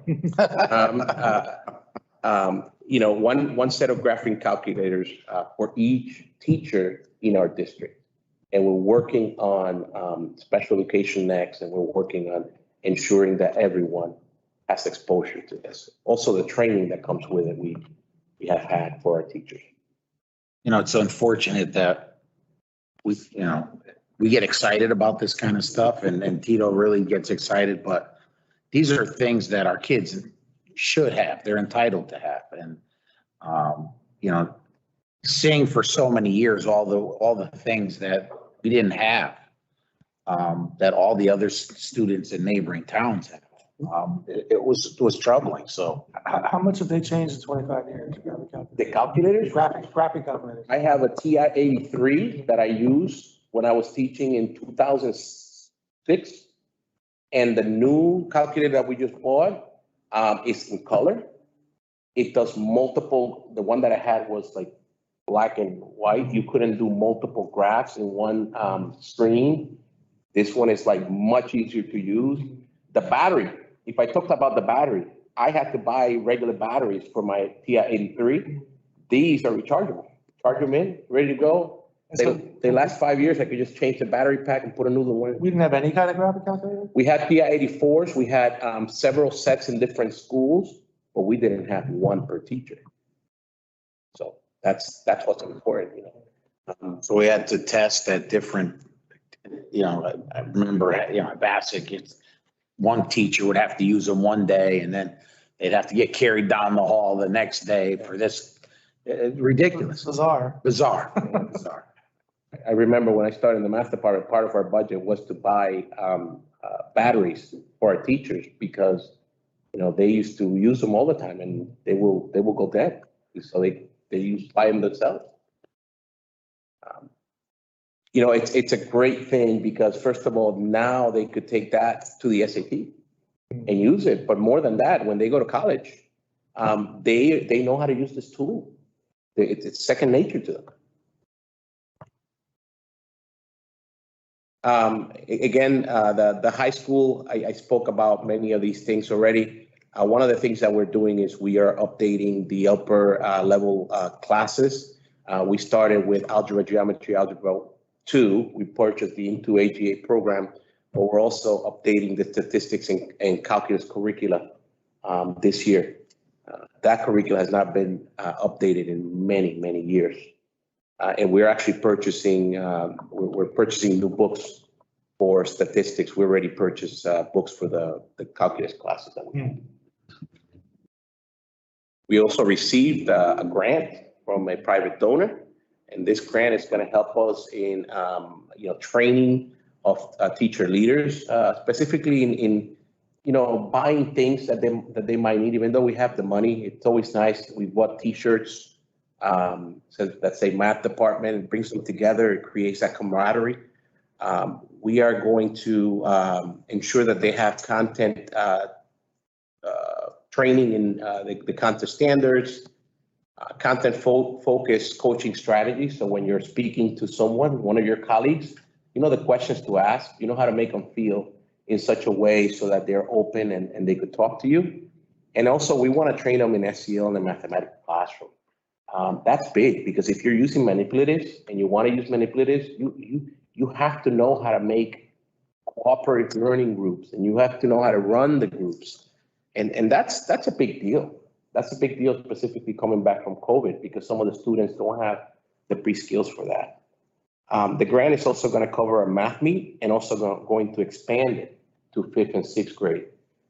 One set of graphing calculators for each teacher in our district. And we're working on special education next, and we're working on ensuring that everyone has exposure to this. Also, the training that comes with it, we have had for our teachers. It's unfortunate that we get excited about this kind of stuff and Tito really gets excited, but these are things that our kids should have, they're entitled to have. And, seeing for so many years, all the things that we didn't have, that all the other students in neighboring towns have. It was troubling. So How much have they changed in 25 years? The calculators? Graphic calculators. I have a TI-83 that I used when I was teaching in 2006. And the new calculator that we just bought is in color. It does multiple, the one that I had was like black and white. You couldn't do multiple graphs in one screen. This one is like much easier to use. The battery, if I talked about the battery, I had to buy regular batteries for my TI-83. These are rechargeable. Charge them in, ready to go. They last 5 years. I could just change the battery pack and put a new one in. We didn't have any kind of graphic calculator? We had TI-84s. We had several sets in different schools, but we didn't have one per teacher. So that's what's important, so we had to test at different, I remember, at Bassick, one teacher would have to use them one day and then they'd have to get carried down the hall the next day for this. Ridiculous. Bizarre. Bizarre. I remember when I started in the math department, part of our budget was to buy batteries for our teachers because they used to use them all the time and they will go dead. So they buy them themselves. It's a great thing because first of all, now they could take that to the SAT and use it. But more than that, when they go to college, they know how to use this tool. It's second nature to them. Again, the high school, I spoke about many of these things already. One of the things that we're doing is we are updating the upper level classes. We started with algebra, geometry, algebra 2. We purchased the into AGA program, but we're also updating the statistics and calculus curricula this year. That curricula has not been updated in many, many years. And we're actually purchasing, we're purchasing new books for statistics. We already purchased books for the calculus classes that we have. We also received a grant from a private donor, and this grant is going to help us in, training of teacher leaders, specifically in buying things that they might need. Even though we have the money, it's always nice. We bought T-shirts. So let's say math department, it brings them together, it creates that camaraderie. We are going to ensure that they have content training in the content standards, content focused coaching strategies. So when you're speaking to someone, one of your colleagues, you know the questions to ask, you know how to make them feel in such a way so that they're open and they could talk to you. And also we want to train them in SEL in the mathematical classroom. That's big because if you're using manipulatives and you want to use manipulatives, you have to know how to make cooperative learning groups and you have to know how to run the groups. And that's a big deal. That's a big deal specifically coming back from COVID because some of the students don't have the pre-skills for that. The grant is also going to cover a math meet and also going to expand it to 5th and 6th grade.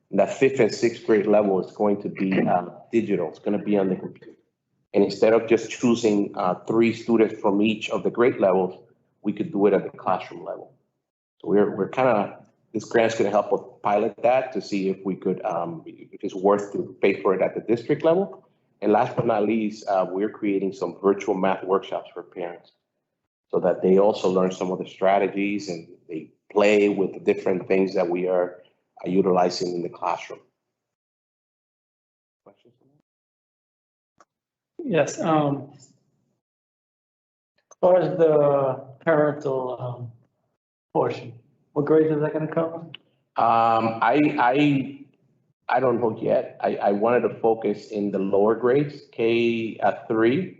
And that 5th and 6th grade level is going to be digital. It's going to be on the computer. And instead of just choosing 3 students from each of the grade levels, we could do it at the classroom level. So we're kind of, this grant's going to help us pilot that to see if we could, if it's worth to pay for it at the district level. And last but not least, we're creating some virtual math workshops for parents so that they also learn some of the strategies and they play with the different things that we are utilizing in the classroom. Questions? Yes, as far as the parental portion, what grade is that going to cover? I don't know yet. I wanted to focus in the lower grades, K3,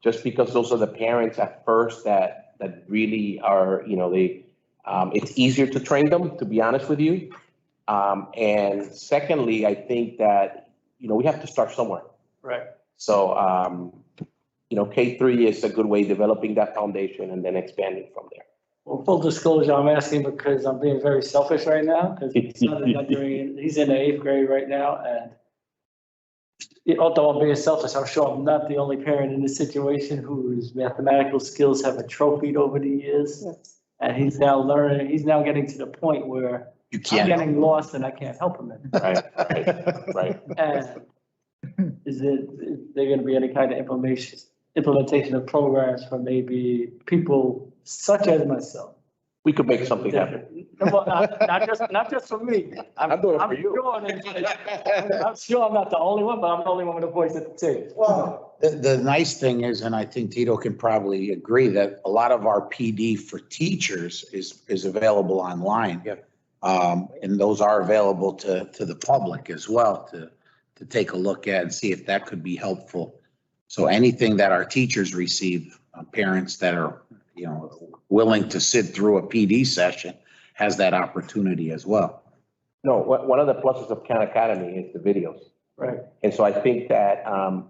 just because those are the parents at first that really are, it's easier to train them, to be honest with you. And secondly, I think that, we have to start somewhere. Right. So, K3 is a good way of developing that foundation and then expanding from there. Well, full disclosure, I'm asking because I'm being very selfish right now because he's in the 8th grade right now. And although I'm being selfish, I'm sure I'm not the only parent in this situation whose mathematical skills have atrophied over the years. And he's now learning, he's now getting to the point where I'm getting lost and I can't help him. Right. And is there going to be any kind of implementation of programs for maybe people such as myself? We could make something happen. Well, not just for me. I'm doing it for you. I'm sure I'm not the only one, but I'm the only one with a voice at the table. Well, the nice thing is, and I think Tito can probably agree, that a lot of our PD for teachers is available online. Yep. And those are available to the public as well to take a look at and see if that could be helpful. So anything that our teachers receive, parents that are, willing to sit through a PD session has that opportunity as well. No, one of the pluses of Khan Academy is the videos. Right. And so I think that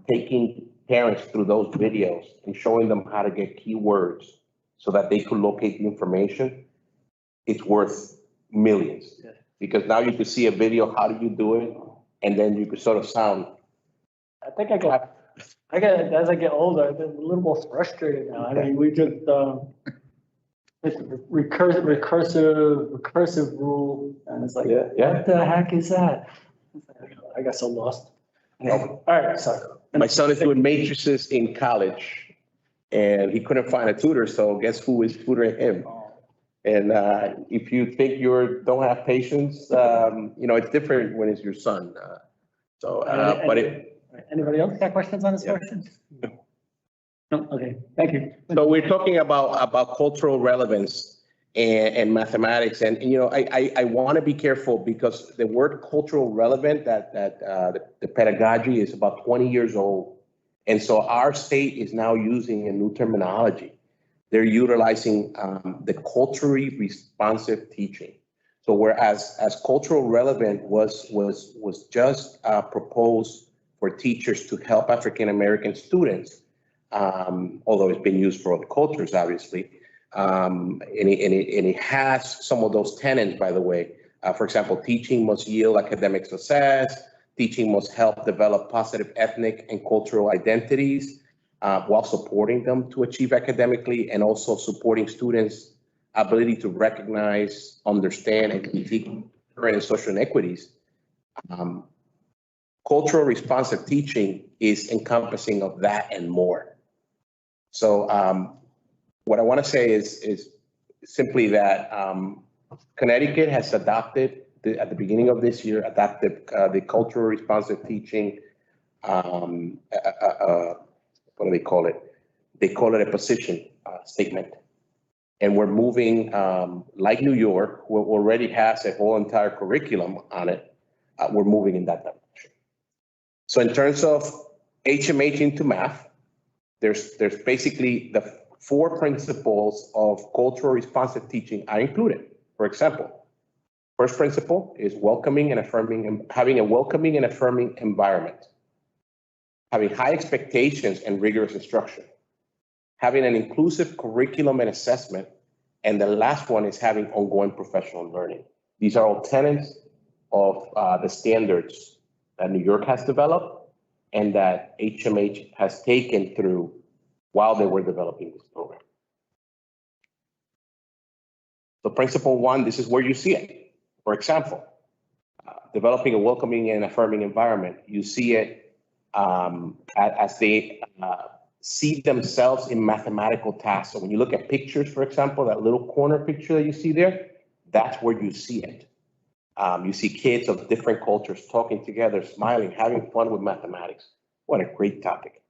taking parents through those videos and showing them how to get keywords so that they could locate the information, it's worth millions. Yeah. Because now you can see a video, how do you do it? And then you could sort of sound. I think as I get older, I'm a little more frustrated now. I mean, we just, it's recursive rule, and it's like, Yeah. what the heck is that? I got so lost. All right, sorry. My son is doing matrices in college and he couldn't find a tutor, so guess who is tutoring him? And if you think don't have patience, it's different when it's your son. Anybody else got questions on this question? No, okay, thank you. So we're talking about cultural relevance and mathematics, and I want to be careful because the word cultural relevant, the pedagogy is about 20 years old, and so our state is now using a new terminology. They're utilizing the culturally responsive teaching. So whereas cultural relevant was just proposed for teachers to help African American students, although it's been used for other cultures, obviously. And it has some of those tenets, by the way. For example, teaching must yield academic success. Teaching must help develop positive ethnic and cultural identities while supporting them to achieve academically, and also supporting students' ability to recognize, understand, and critique current social inequities. Cultural responsive teaching is encompassing of that and more. So what I want to say is simply that Connecticut has adopted, at the beginning of this year, the cultural responsive teaching, what do they call it? They call it a position statement. And we're moving, like New York, who already has a whole entire curriculum on it, we're moving in that direction. So in terms of HMH into math, there's basically the 4 principles of cultural responsive teaching are included. For example, first principle is welcoming and affirming, having a welcoming and affirming environment, having high expectations and rigorous instruction, having an inclusive curriculum and assessment, and the last one is having ongoing professional learning. These are all tenets of the standards that New York has developed and that HMH has taken through while they were developing this program. So principle 1, this is where you see it. For example, developing a welcoming and affirming environment. You see it as they see themselves in mathematical tasks. So when you look at pictures, for example, that little corner picture that you see there, that's where you see it. You see kids of different cultures talking together, smiling, having fun with mathematics. What a great topic.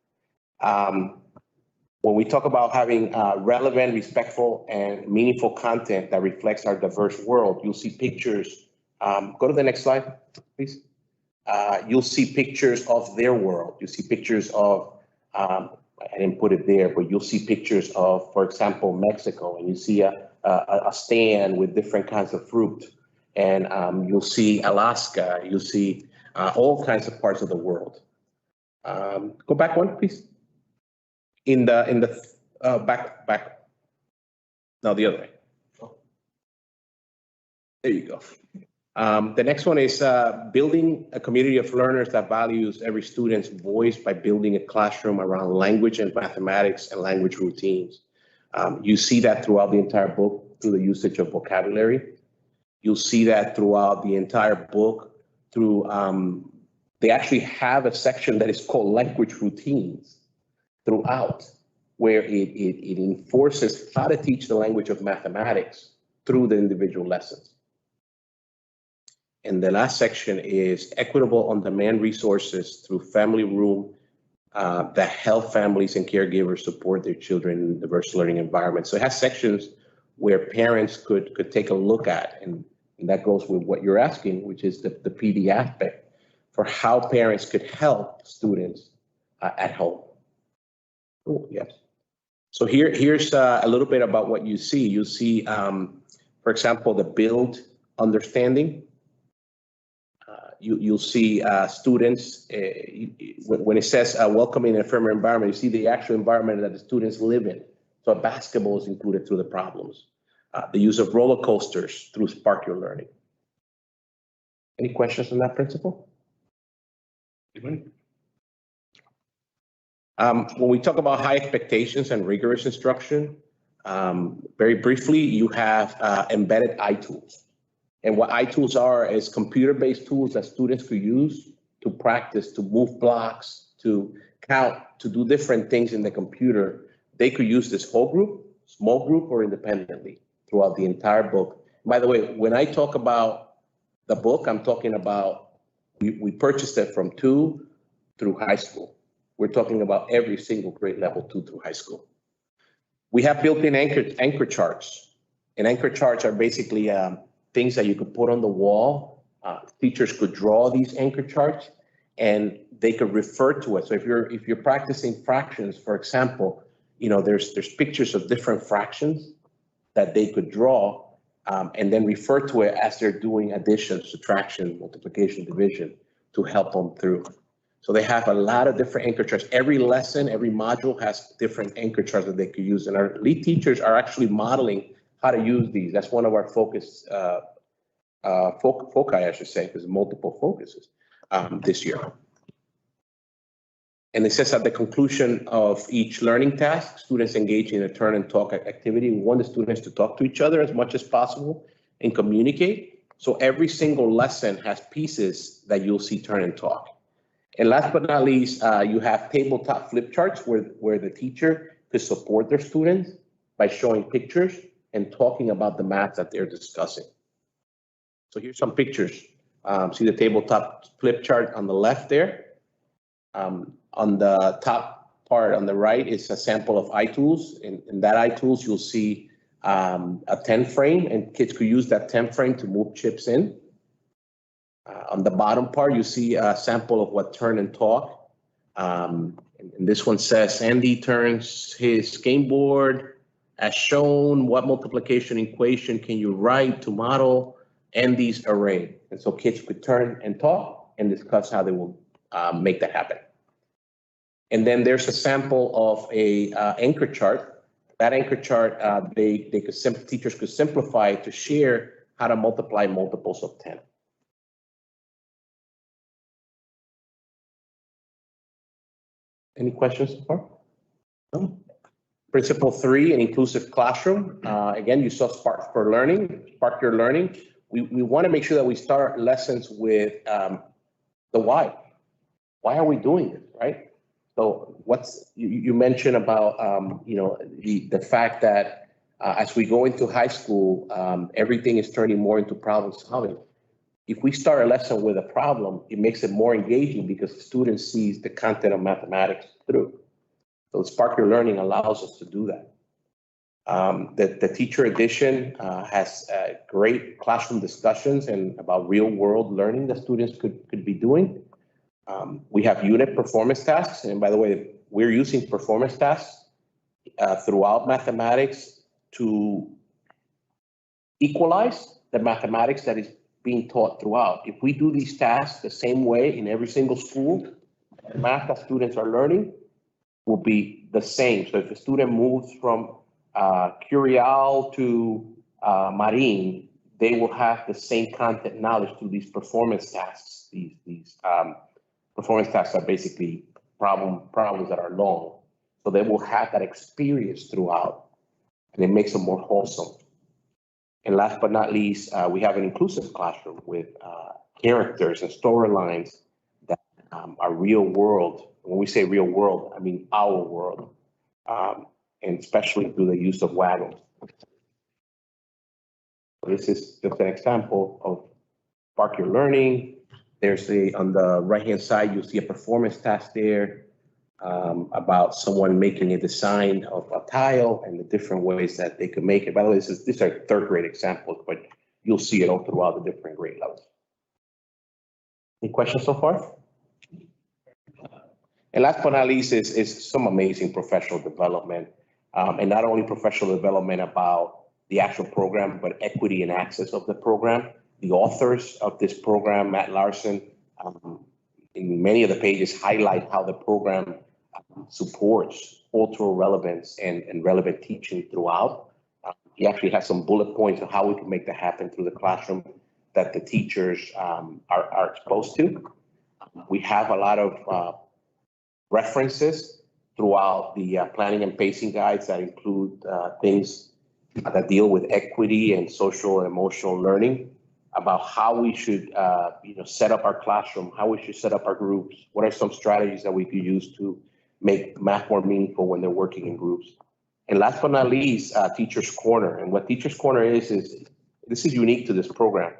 When we talk about having relevant, respectful, and meaningful content that reflects our diverse world, you'll see pictures. Go to the next slide, please. You'll see pictures of their world. You see pictures of, I didn't put it there, but you'll see pictures of, for example, Mexico, and you see a stand with different kinds of fruit. And you'll see Alaska, you'll see all kinds of parts of the world. Go back one, please. In the back. No, the other way. There you go. The next one is building a community of learners that values every student's voice by building a classroom around language and mathematics and language routines. You see that throughout the entire book through the usage of vocabulary. You'll see that throughout the entire book through, they actually have a section that is called language routines throughout, where it enforces how to teach the language of mathematics through the individual lessons. And the last section is equitable on-demand resources through family room that help families and caregivers support their children in diverse learning environments. So it has sections where parents could take a look at, and that goes with what you're asking, which is the PD aspect for how parents could help students at home. Oh, yes. So here's a little bit about what you see. You see, for example, the build understanding. You'll see students, when it says welcoming and affirming environment, you see the actual environment that the students live in. So basketball is included through the problems. The use of roller coasters through Spark Your Learning. Any questions on that principle? When we talk about high expectations and rigorous instruction, very briefly, you have embedded iTools. And what iTools are is computer-based tools that students could use to practice, to move blocks, to count, to do different things in the computer, they could use this whole group, small group, or independently throughout the entire book. By the way, when I talk about the book, I'm talking about, we purchased it from 2 through high school. We're talking about every single grade level 2 through high school. We have built-in anchor charts, and anchor charts are basically things that you could put on the wall. Teachers could draw these anchor charts, and they could refer to it. So if you're practicing fractions, for example, there's pictures of different fractions that they could draw, and then refer to it as they're doing addition, subtraction, multiplication, division to help them through. So they have a lot of different anchor charts. Every lesson, every module has different anchor charts that they could use. And our lead teachers are actually modeling how to use these. That's one of our focus, foci, I should say, because multiple focuses this year. And it says at the conclusion of each learning task, students engage in a turn and talk activity. We want the students to talk to each other as much as possible and communicate. So every single lesson has pieces that you'll see turn and talk. And last but not least, you have tabletop flip charts where the teacher could support their students by showing pictures and talking about the math that they're discussing. So here's some pictures. See the tabletop flip chart on the left there. On the top part on the right is a sample of iTools. In that iTools, you'll see a 10 frame, and kids could use that 10 frame to move chips in. On the bottom part, you see a sample of what turn and talk. And this one says, Andy turns his game board as shown. What multiplication equation can you write to model Andy's array? And so kids could turn and talk and discuss how they will make that happen. And then there's a sample of a anchor chart. That anchor chart, teachers could simplify to share how to multiply multiples of 10. Any questions so far? No? Principle 3, an inclusive classroom. Again, you saw spark your learning. We want to make sure that we start lessons with the why. Why are we doing this, right? So you mentioned about, the fact that as we go into high school, everything is turning more into problem solving. If we start a lesson with a problem, it makes it more engaging because the student sees the content of mathematics through. So Spark Your Learning allows us to do that. The teacher edition has great classroom discussions and about real world learning that students could be doing. We have unit performance tasks. And by the way, we're using performance tasks throughout mathematics to equalize the mathematics that is being taught throughout. If we do these tasks the same way in every single school, the math that students are learning will be the same. So if a student moves from Curial to Marine, they will have the same content knowledge through these performance tasks. These performance tasks are basically problems that are long. So they will have that experience throughout, and it makes them more wholesome. And last but not least, we have an inclusive classroom with characters and storylines that are real world. When we say real world, I mean our world, and especially through the use of wagons. This is just an example of Spark Your Learning. There's on the right-hand side, you'll see a performance task there about someone making a design of a tile and the different ways that they could make it. By the way, these are third grade examples, but you'll see it all throughout the different grade levels. Any questions so far? And last but not least is some amazing professional development. And not only professional development about the actual program, but equity and access of the program. The authors of this program, Matt Larson, in many of the pages highlight how the program supports cultural relevance and relevant teaching throughout. He actually has some bullet points on how we can make that happen through the classroom that the teachers are exposed to. We have a lot of references throughout the planning and pacing guides that include things that deal with equity and social and emotional learning. about how we should, set up our classroom, how we should set up our groups. What are some strategies that we could use to make math more meaningful when they're working in groups? And last but not least, Teachers Corner. And what Teachers Corner is this is unique to this program.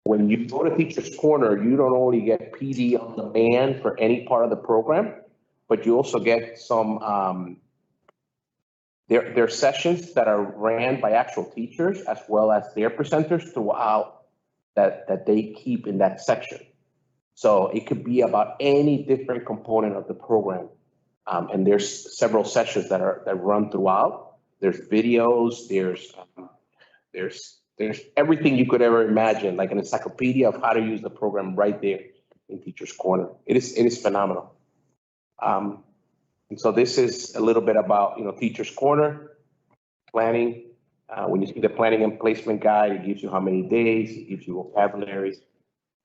When you go to Teachers Corner, you don't only get PD on demand for any part of the program, but you also get some, there are sessions that are ran by actual teachers as well as their presenters throughout that they keep in that section. So it could be about any different component of the program. And there's several sessions that run throughout. There's videos, there's everything you could ever imagine, like an encyclopedia of how to use the program right there in Teachers Corner. It is phenomenal. And so this is a little bit about, Teachers Corner, planning. When you see the planning and placement guide, it gives you how many days, it gives you vocabulary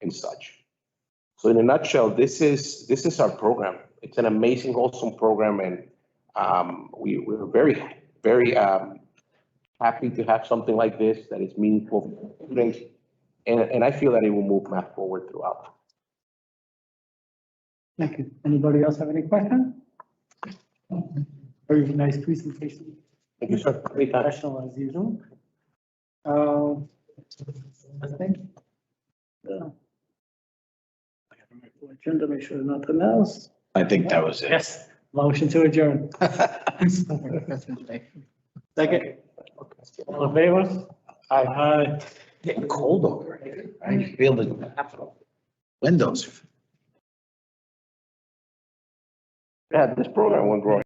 and such. So in a nutshell, this is our program. It's an amazing, awesome program, and we're very, very happy to have something like this that is meaningful for students, and I feel that it will move math forward throughout. Thank you. Anybody else have any questions? Very nice presentation. Thank you, sir. Anytime. Professional as usual. I think. Agenda, make sure there's nothing else. I think that was it. Yes, motion to adjourn. Second. All in favor? Aye. Getting cold over here. I feel the windows. Yeah, this program won't grow.